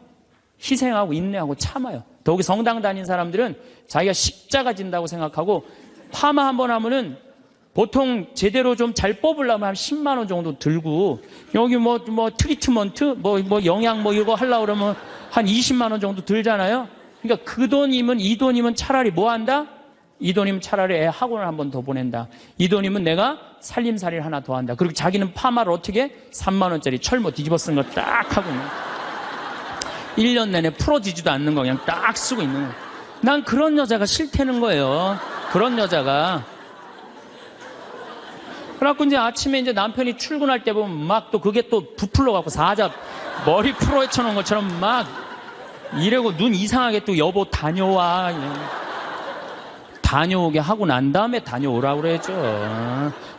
희생하고 인내하고 참아요. 더욱이 성당 다닌 사람들은 자기가 십자가 진다고 생각하고 파마 한번 하면은 보통 제대로 좀 잘 뽑으려면 한 10만 원 정도 들고, 여기 뭐 트리트먼트, 영양 이거 하려고 그러면 한 20만 원 정도 들잖아요. 그러니까 그 돈이면, 이 돈이면 차라리 뭐 한다? 이 돈이면 차라리 애 학원을 한 번 더 보낸다. 이 돈이면 내가 살림살이를 하나 더 한다. 그리고 자기는 파마를 어떻게 해? 3만 원짜리 철모 뒤집어 쓴 거 딱 하고 1년 내내 풀어지지도 않는 거 그냥 딱 쓰고 있는 거예요. 난 그런 여자가 싫다는 거예요. 그런 여자가. 그래갖고 이제 아침에 이제 남편이 출근할 때 보면 막 또 그게 또 부풀러갖고 사자 머리 풀어 헤쳐놓은 것처럼 막 이러고 눈 이상하게 또 여보 다녀와. 다녀오게 하고 난 다음에 다녀오라고 그러죠.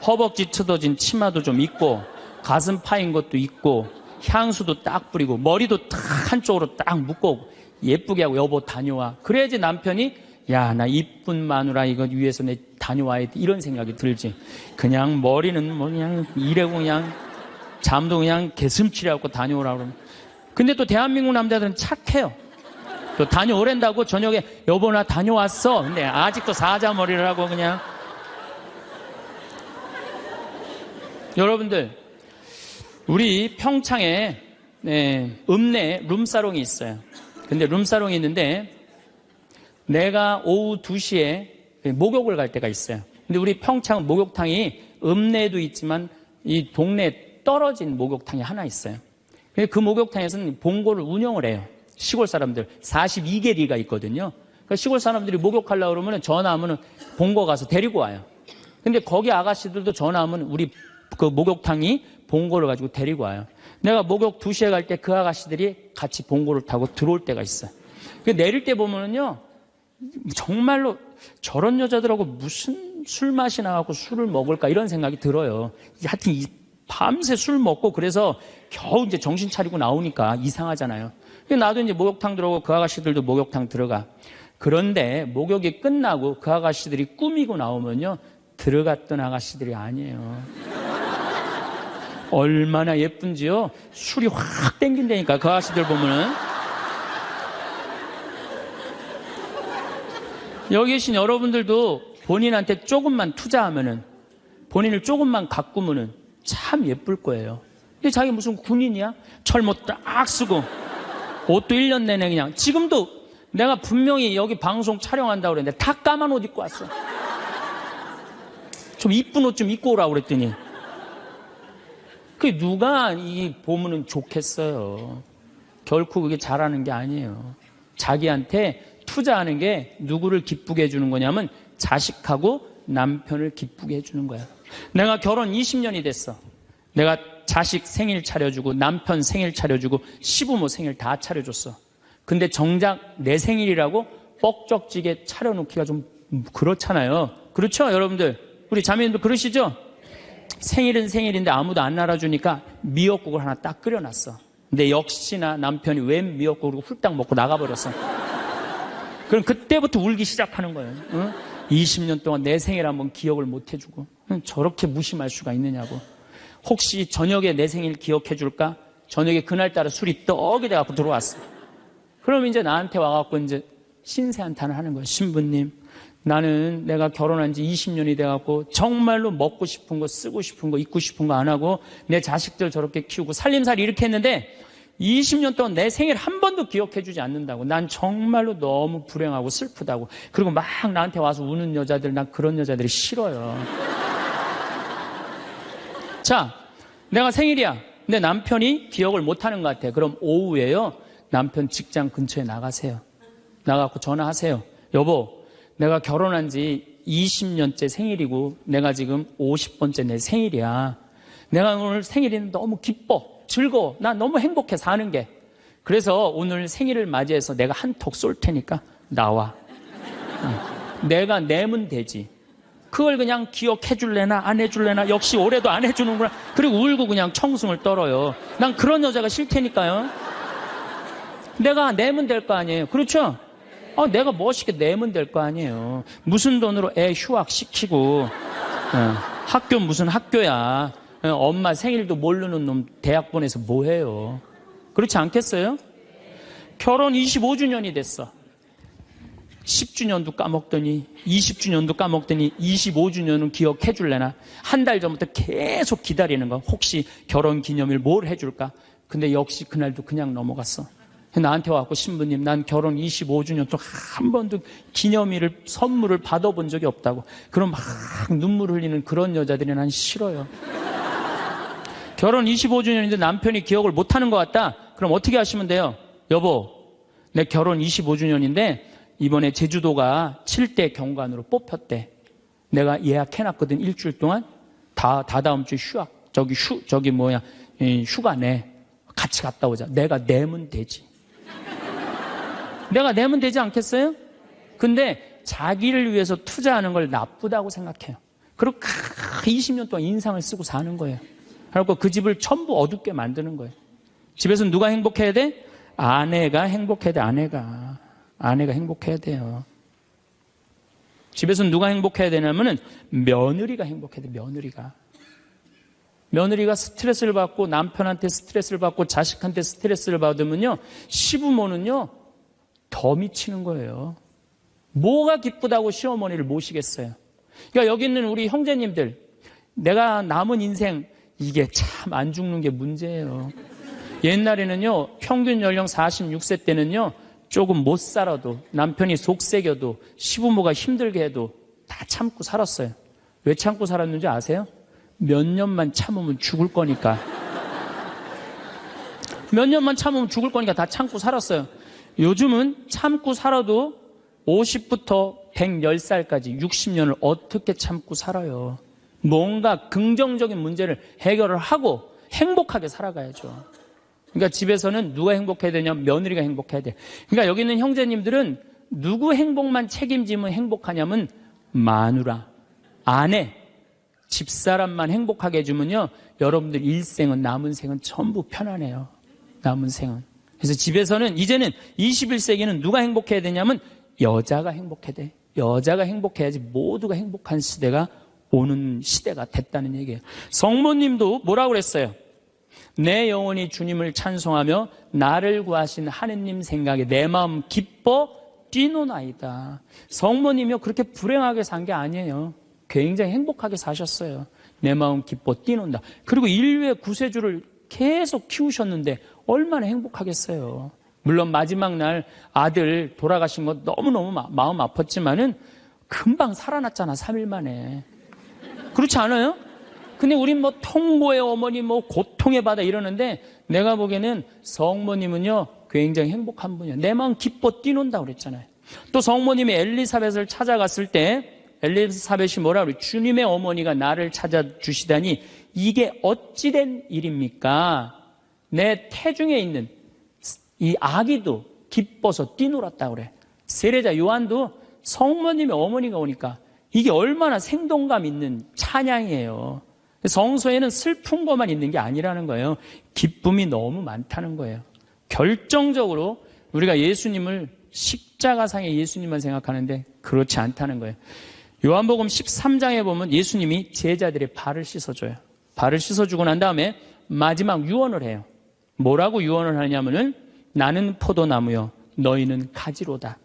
허벅지 트어진 치마도 좀 입고 가슴 파인 것도 입고 향수도 딱 뿌리고 머리도 딱 한쪽으로 딱 묶고 예쁘게 하고 여보 다녀와. 그래야지 남편이 야, 나 이쁜 마누라 이거 위해서 내 다녀와야 돼. 이런 생각이 들지. 그냥 머리는 뭐 그냥 이래고 그냥 잠도 그냥 개슴치레하고 다녀오라고 그러면. 근데 또 대한민국 남자들은 착해요. 또 다녀오랜다고 저녁에 여보 나 다녀왔어. 근데 아직도 사자머리를 하고 그냥. 여러분들, 우리 평창에 읍내에 룸사롱이 있어요. 근데 룸사롱이 있는데 내가 오후 2시에 목욕을 갈 때가 있어요. 근데 우리 평창 목욕탕이 읍내에도 있지만 이 동네에 떨어진 목욕탕이 하나 있어요. 그 목욕탕에서는 봉고를 운영을 해요. 시골 사람들 42개리가 있거든요. 그러니까 시골 사람들이 목욕하려고 그러면 전화하면 봉고 가서 데리고 와요. 근데 거기 아가씨들도 전화하면 우리 그 목욕탕이 봉고를 가지고 데리고 와요. 내가 목욕 2시에 갈 때 그 아가씨들이 같이 봉고를 타고 들어올 때가 있어요. 내릴 때 보면은요, 정말로 저런 여자들하고 무슨 술 마시나 갖고 술을 먹을까 이런 생각이 들어요. 하여튼 밤새 술 먹고 그래서 겨우 이제 정신 차리고 나오니까 이상하잖아요. 나도 이제 목욕탕 들어오고 그 아가씨들도 목욕탕 들어가. 그런데 목욕이 끝나고 그 아가씨들이 꾸미고 나오면요, 들어갔던 아가씨들이 아니에요. 얼마나 예쁜지요. 술이 확 땡긴다니까 그 아가씨들 보면은. 여기 계신 여러분들도 본인한테 조금만 투자하면은, 본인을 조금만 가꾸면은 참 예쁠 거예요. 근데 자기 무슨 군인이야? 철모 딱 쓰고 옷도 1년 내내 그냥. 지금도 내가 분명히 여기 방송 촬영한다고 그랬는데 다 까만 옷 입고 왔어. 좀 이쁜 옷 좀 입고 오라고 그랬더니. 그게 누가 이 보면은 좋겠어요. 결코 그게 잘하는 게 아니에요. 자기한테 투자하는 게 누구를 기쁘게 해주는 거냐면 자식하고 남편을 기쁘게 해주는 거야. 내가 결혼 20년이 됐어. 내가 자식 생일 차려주고 남편 생일 차려주고 시부모 생일 다 차려줬어. 근데 정작 내 생일이라고 뻑적지게 차려놓기가 좀 그렇잖아요. 그렇죠 여러분들? 우리 자매님도 그러시죠? 생일은 생일인데 아무도 안 알아주니까 미역국을 하나 딱 끓여놨어. 근데 역시나 남편이 웬 미역국을 훌딱 먹고 나가버렸어. 그럼 그때부터 울기 시작하는 거예요. 응? 20년 동안 내 생일 한번 기억을 못 해주고 저렇게 무심할 수가 있느냐고. 혹시 저녁에 내 생일 기억해 줄까? 저녁에 그날따라 술이 떡이 돼갖고 들어왔어. 그럼 이제 나한테 와갖고 이제 신세한탄을 하는 거예요. 신부님, 나는 내가 결혼한 지 20년이 돼갖고 정말로 먹고 싶은 거, 쓰고 싶은 거, 입고 싶은 거 안 하고 내 자식들 저렇게 키우고 살림살이 이렇게 했는데 20년 동안 내 생일 한 번도 기억해 주지 않는다고. 난 정말로 너무 불행하고 슬프다고. 그리고 막 나한테 와서 우는 여자들, 난 그런 여자들이 싫어요. 자, 내가 생일이야. 근데 남편이 기억을 못하는 것 같아. 그럼 오후에요, 남편 직장 근처에 나가세요. 나가고 전화하세요. 여보, 내가 결혼한 지 20년째 생일이고 내가 지금 50번째 내 생일이야. 내가 오늘 생일이 너무 기뻐, 즐거워. 나 너무 행복해 사는 게. 그래서 오늘 생일을 맞이해서 내가 한턱 쏠 테니까 나와. 내가 내면 되지. 그걸 그냥 기억해 줄래나 안 해줄래나. 역시 올해도 안 해주는구나. 그리고 울고 그냥 청승을 떨어요. 난 그런 여자가 싫다니까요. 내가 내면 될 거 아니에요. 그렇죠? 내가 멋있게 내면 될 거 아니에요. 무슨 돈으로 애 휴학시키고 학교 무슨 학교야. 엄마 생일도 모르는 놈 대학 보내서 뭐해요. 그렇지 않겠어요? 결혼 25주년이 됐어. 10주년도 까먹더니 20주년도 까먹더니 25주년은 기억해 줄래나. 한 달 전부터 계속 기다리는 거. 혹시 결혼기념일 뭘 해줄까. 근데 역시 그날도 그냥 넘어갔어. 나한테 와갖고 신부님, 난 결혼 25주년 동안 한 번도 기념일을 선물을 받아본 적이 없다고. 그럼 막 눈물 흘리는 그런 여자들이 난 싫어요. 결혼 25주년인데 남편이 기억을 못하는 것 같다. 그럼 어떻게 하시면 돼요? 여보, 내 결혼 25주년인데 이번에 제주도가 7대 경관으로 뽑혔대. 내가 예약해놨거든. 일주일 동안. 다다음 주 휴가 내. 같이 갔다 오자. 내가 내면 되지. 내가 내면 되지 않겠어요? 근데 자기를 위해서 투자하는 걸 나쁘다고 생각해요. 그리고 20년 동안 인상을 쓰고 사는 거예요. 그리고 그 집을 전부 어둡게 만드는 거예요. 집에서 누가 행복해야 돼? 아내가 행복해야 돼. 아내가 행복해야 돼요. 집에서 누가 행복해야 되냐면은 며느리가 행복해야 돼. 며느리가 스트레스를 받고 남편한테 스트레스를 받고 자식한테 스트레스를 받으면요, 시부모는요 더 미치는 거예요. 뭐가 기쁘다고 시어머니를 모시겠어요. 그러니까 여기 있는 우리 형제님들, 내가 남은 인생 이게 참 안 죽는 게 문제예요. 옛날에는요 평균 연령 46세 때는요 조금 못 살아도, 남편이 속색여도, 시부모가 힘들게 해도 다 참고 살았어요. 왜 참고 살았는지 아세요? 몇 년만 참으면 죽을 거니까. 몇 년만 참으면 죽을 거니까 다 참고 살았어요. 요즘은 참고 살아도 50부터 110살까지 60년을 어떻게 참고 살아요. 뭔가 긍정적인 문제를 해결을 하고 행복하게 살아가야죠. 그러니까 집에서는 누가 행복해야 되냐면 며느리가 행복해야 돼. 그러니까 여기 있는 형제님들은 누구 행복만 책임지면 행복하냐면 마누라, 아내, 집사람만 행복하게 해주면요, 여러분들 일생은, 남은 생은 전부 편안해요. 남은 생은. 그래서 집에서는 이제는 21세기는 누가 행복해야 되냐면 여자가 행복해야 돼. 여자가 행복해야지 모두가 행복한 시대가 오는 시대가 됐다는 얘기예요. 성모님도 뭐라고 그랬어요? 내 영혼이 주님을 찬송하며 나를 구하신 하느님 생각에 내 마음 기뻐 뛰노나이다. 성모님이요 그렇게 불행하게 산 게 아니에요. 굉장히 행복하게 사셨어요. 내 마음 기뻐 뛰논다. 그리고 인류의 구세주를 계속 키우셨는데 얼마나 행복하겠어요. 물론 마지막 날 아들 돌아가신 거 너무너무 마음 아팠지만은 금방 살아났잖아. 3일 만에. 그렇지 않아요? 근데 우린 뭐 통고의 어머니, 뭐 고통의 바다 이러는데 내가 보기에는 성모님은요 굉장히 행복한 분이에요. 내 마음 기뻐 뛰논다 그랬잖아요. 또 성모님이 엘리사벳을 찾아갔을 때 엘리사벳이 뭐라 그래요? 주님의 어머니가 나를 찾아주시다니 이게 어찌된 일입니까? 내 태중에 있는 이 아기도 기뻐서 뛰놀았다고 그래. 세례자 요한도 성모님의 어머니가 오니까 이게 얼마나 생동감 있는 찬양이에요. 성서에는 슬픈 것만 있는 게 아니라는 거예요. 기쁨이 너무 많다는 거예요. 결정적으로 우리가 예수님을 십자가상의 예수님만 생각하는데 그렇지 않다는 거예요. 요한복음 13장에 보면 예수님이 제자들의 발을 씻어줘요. 발을 씻어주고 난 다음에 마지막 유언을 해요. 뭐라고 유언을 하냐면은 나는 포도나무요 너희는 가지로다.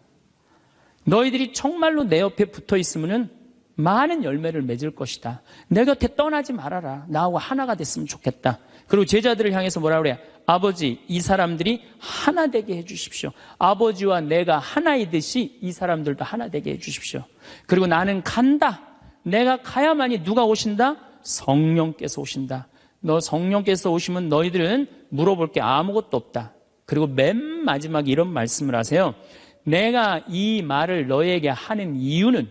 너희들이 정말로 내 옆에 붙어 있으면은 많은 열매를 맺을 것이다. 내 곁에 떠나지 말아라. 나하고 하나가 됐으면 좋겠다. 그리고 제자들을 향해서 뭐라 그래요? 아버지, 이 사람들이 하나 되게 해주십시오. 아버지와 내가 하나이듯이 이 사람들도 하나 되게 해주십시오. 그리고 나는 간다. 내가 가야만이 누가 오신다? 성령께서 오신다. 너 성령께서 오시면 너희들은 물어볼 게 아무것도 없다. 그리고 맨 마지막에 이런 말씀을 하세요. 내가 이 말을 너에게 하는 이유는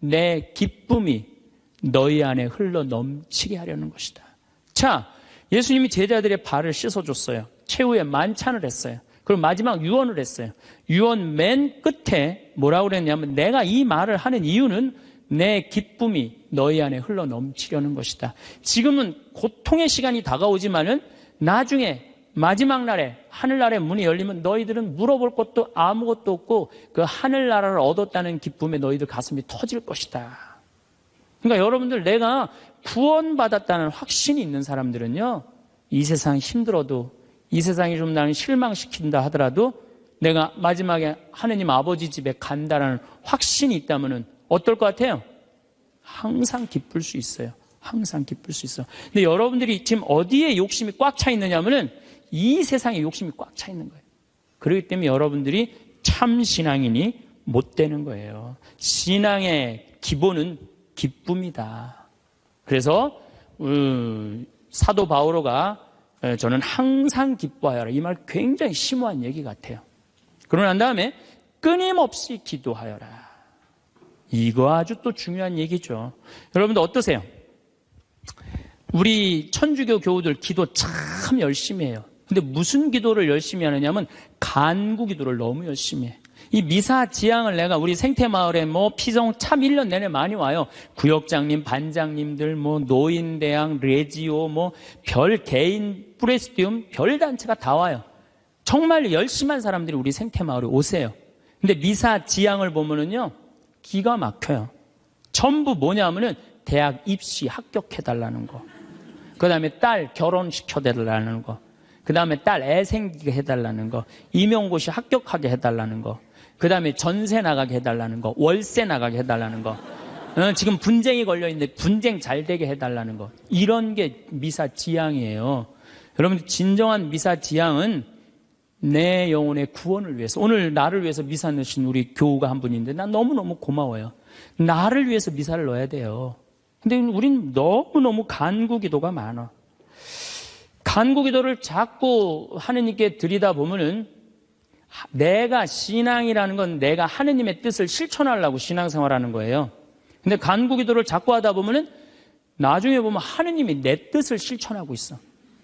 내 기쁨이 너희 안에 흘러 넘치게 하려는 것이다. 자, 예수님이 제자들의 발을 씻어줬어요. 최후에 만찬을 했어요. 그리고 마지막 유언을 했어요. 유언 맨 끝에 뭐라고 그랬냐면 내가 이 말을 하는 이유는 내 기쁨이 너희 안에 흘러 넘치려는 것이다. 지금은 고통의 시간이 다가오지만은 나중에 마지막 날에 하늘나라의 문이 열리면 너희들은 물어볼 것도 아무것도 없고 그 하늘나라를 얻었다는 기쁨에 너희들 가슴이 터질 것이다. 그러니까 여러분들 내가 구원받았다는 확신이 있는 사람들은요 이 세상 힘들어도 이 세상이 좀 나를 실망시킨다 하더라도 내가 마지막에 하느님 아버지 집에 간다라는 확신이 있다면은 어떨 것 같아요? 항상 기쁠 수 있어요. 항상 기쁠 수 있어요. 근데 여러분들이 지금 어디에 욕심이 꽉 차 있느냐면은 이 세상에 욕심이 꽉 차 있는 거예요. 그렇기 때문에 여러분들이 참 신앙인이 못 되는 거예요. 신앙의 기본은 기쁨이다. 그래서 사도 바오로가 저는 항상 기뻐하여라. 이 말 굉장히 심오한 얘기 같아요. 그러고 난 다음에 끊임없이 기도하여라. 이거 아주 또 중요한 얘기죠. 여러분들 어떠세요? 우리 천주교 교우들 기도 참 열심히 해요. 근데 무슨 기도를 열심히 하느냐면 간구 기도를 너무 열심히 해. 이 미사 지향을 내가 우리 생태마을에 피성 참 1년 내내 많이 와요. 구역장님, 반장님들, 노인대학, 레지오, 별 개인 프레스티움, 별 단체가 다 와요. 정말 열심한 사람들이 우리 생태마을에 오세요. 근데 미사 지향을 보면은요, 기가 막혀요. 전부 뭐냐면은 대학 입시 합격해달라는 거. 그 다음에 딸 결혼시켜달라는 거. 그 다음에 딸 애 생기게 해달라는 거. 임용고시 합격하게 해달라는 거. 그 다음에 전세 나가게 해달라는 거. 월세 나가게 해달라는 거. 지금 분쟁이 걸려있는데 분쟁 잘 되게 해달라는 거. 이런 게 미사지향이에요. 여러분, 진정한 미사지향은 내 영혼의 구원을 위해서. 오늘 나를 위해서 미사 넣으신 우리 교우가 한 분인데 난 너무너무 고마워요. 나를 위해서 미사를 넣어야 돼요. 근데 우린 너무너무 간구 기도가 많아. 간구 기도를 자꾸 하느님께 드리다 보면은 내가 신앙이라는 건 내가 하느님의 뜻을 실천하려고 신앙생활하는 거예요. 근데 간구 기도를 자꾸 하다 보면은 나중에 보면 하느님이 내 뜻을 실천하고 있어.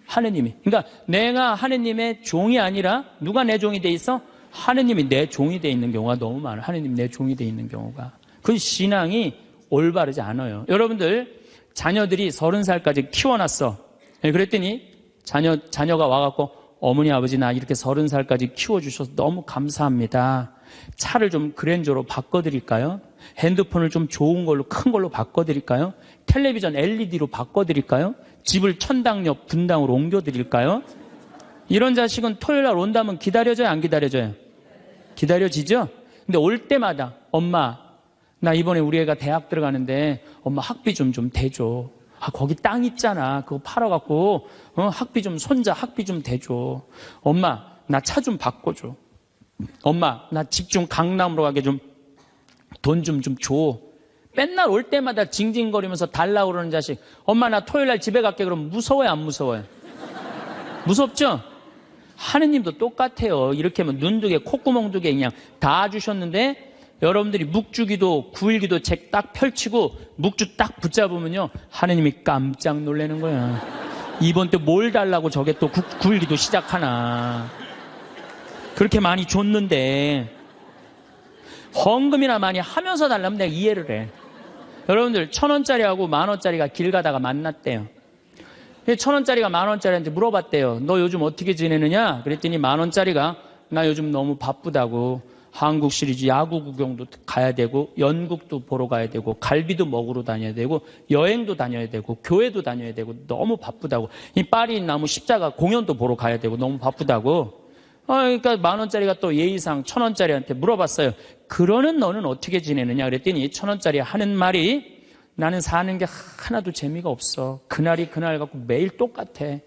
하느님이. 그러니까 내가 하느님의 종이 아니라 누가 내 종이 돼 있어? 하느님이 내 종이 돼 있는 경우가 너무 많아. 하느님 내 종이 돼 있는 경우가. 그 신앙이 올바르지 않아요. 여러분들 자녀들이 30살까지 키워놨어. 그랬더니 자녀가 와갖고 어머니 아버지 나 이렇게 30살까지 키워주셔서 너무 감사합니다. 차를 좀 그랜저로 바꿔드릴까요? 핸드폰을 좀 좋은 걸로 큰 걸로 바꿔드릴까요? 텔레비전 LED로 바꿔드릴까요? 집을 천당역 분당으로 옮겨드릴까요? 이런 자식은 토요일날 온다면 기다려져요, 안 기다려져요? 기다려지죠? 근데 올 때마다 엄마 나 이번에 우리 애가 대학 들어가는데 엄마 학비 좀 대줘. 거기 땅 있잖아. 그거 팔아갖고 학비 좀 손자 학비 좀 대줘. 엄마 나 차 좀 바꿔줘. 엄마 나 집 좀 강남으로 가게 좀 돈 좀 줘. 맨날 올 때마다 징징거리면서 달라고 그러는 자식. 엄마 나 토요일날 집에 갈게. 그러면 무서워요, 안 무서워요? 무섭죠? 하느님도 똑같아요. 이렇게 하면 눈 두 개 콧구멍 두 개 그냥 다 주셨는데 여러분들이 묵주기도 9일기도 책 딱 펼치고 묵주 딱 붙잡으면요 하느님이 깜짝 놀라는 거야. 이번 때 뭘 달라고 저게 또 9일기도 시작하나. 그렇게 많이 줬는데 헌금이나 많이 하면서 달라면 내가 이해를 해. 여러분들 1,000원짜리하고 10,000원짜리가 길 가다가 만났대요. 1,000원짜리가 10,000원짜리한테 물어봤대요. 너 요즘 어떻게 지내느냐? 그랬더니 10,000원짜리가 나 요즘 너무 바쁘다고 한국 시리즈 야구 구경도 가야 되고 연극도 보러 가야 되고 갈비도 먹으러 다녀야 되고 여행도 다녀야 되고 교회도 다녀야 되고 너무 바쁘다고. 이 파리 나무 십자가 공연도 보러 가야 되고 너무 바쁘다고. 그러니까 10,000원짜리가 또 예의상 1,000원짜리한테 물어봤어요. 그러는 너는 어떻게 지내느냐 그랬더니 1,000원짜리 하는 말이 나는 사는 게 하나도 재미가 없어. 그날이 그날 같고 매일 똑같아.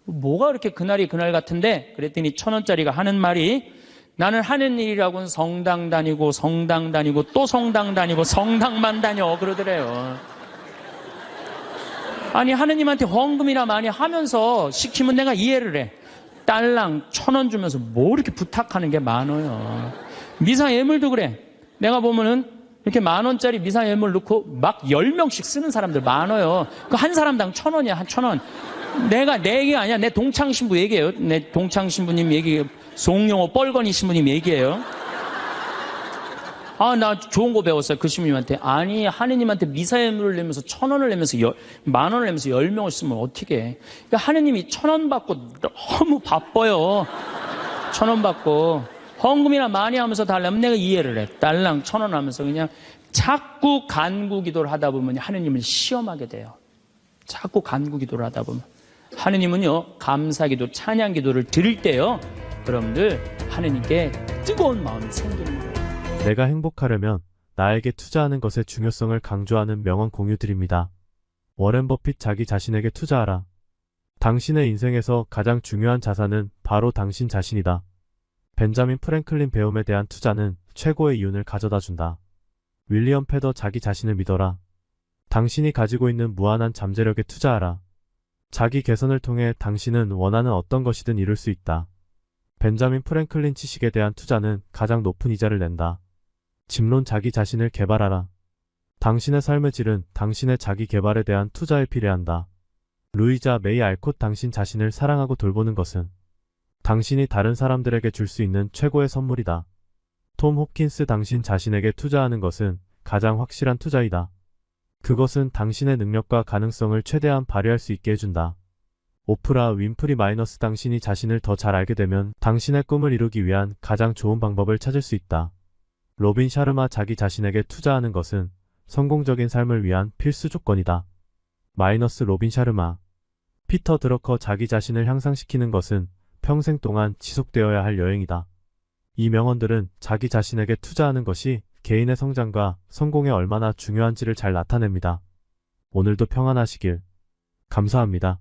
뭐가 그렇게 그날이 그날 같은데? 그랬더니 1,000원짜리가 하는 말이 나는 하는 일이라고는 성당 다니고 또 성당 다니고 성당만 다녀 그러더래요. 아니 하느님한테 헌금이나 많이 하면서 시키면 내가 이해를 해. 딸랑 1,000원 주면서 뭐 이렇게 부탁하는 게 많아요. 미사 예물도 그래. 내가 보면은 이렇게 10,000원짜리 미사 예물 넣고 막 10명씩 쓰는 사람들 많아요. 그 한 사람당 1,000원이야, 한 1,000원. 내 얘기가 아니야. 내 동창 신부 얘기예요. 내 동창 신부님 얘기, 송영호 뻘건이 신부님 얘기예요. 나 좋은 거 배웠어요. 그 신부님한테. 아니, 하느님한테 미사 예물을 내면서 1,000원을 내면서 10,000원을 내면서 10명을 쓰면 어떻게 해. 그러니까 하느님이 1,000원 받고 너무 바빠요. 1,000원 받고. 헌금이나 많이 하면서 달라면 내가 이해를 해. 딸랑 1,000원 하면서 그냥 자꾸 간구 기도를 하다 보면 하느님을 시험하게 돼요. 자꾸 간구 기도를 하다 보면. 하느님은요, 감사 기도, 찬양 기도를 드릴 때요, 여러분들, 하느님께 뜨거운 마음이 생기는 거예요. 내가 행복하려면 나에게 투자하는 것의 중요성을 강조하는 명언 공유 드립니다. 워렌 버핏 자기 자신에게 투자하라. 당신의 인생에서 가장 중요한 자산은 바로 당신 자신이다. 벤자민 프랭클린 배움에 대한 투자는 최고의 이윤을 가져다 준다. 윌리엄 패더 자기 자신을 믿어라. 당신이 가지고 있는 무한한 잠재력에 투자하라. 자기 개선을 통해 당신은 원하는 어떤 것이든 이룰 수 있다. 벤자민 프랭클린 지식에 대한 투자는 가장 높은 이자를 낸다. 집론 자기 자신을 개발하라. 당신의 삶의 질은 당신의 자기 개발에 대한 투자에 비례한다. 루이자 메이 알콧 당신 자신을 사랑하고 돌보는 것은 당신이 다른 사람들에게 줄 수 있는 최고의 선물이다. 톰 홉킨스 당신 자신에게 투자하는 것은 가장 확실한 투자이다. 그것은 당신의 능력과 가능성을 최대한 발휘할 수 있게 해준다. 오프라 윈프리 마이너스 당신이 자신을 더 잘 알게 되면 당신의 꿈을 이루기 위한 가장 좋은 방법을 찾을 수 있다. 로빈 샤르마 자기 자신에게 투자하는 것은 성공적인 삶을 위한 필수 조건이다. 마이너스 로빈 샤르마 피터 드러커 자기 자신을 향상시키는 것은 평생 동안 지속되어야 할 여행이다. 이 명언들은 자기 자신에게 투자하는 것이 개인의 성장과 성공에 얼마나 중요한지를 잘 나타냅니다. 오늘도 평안하시길. 감사합니다.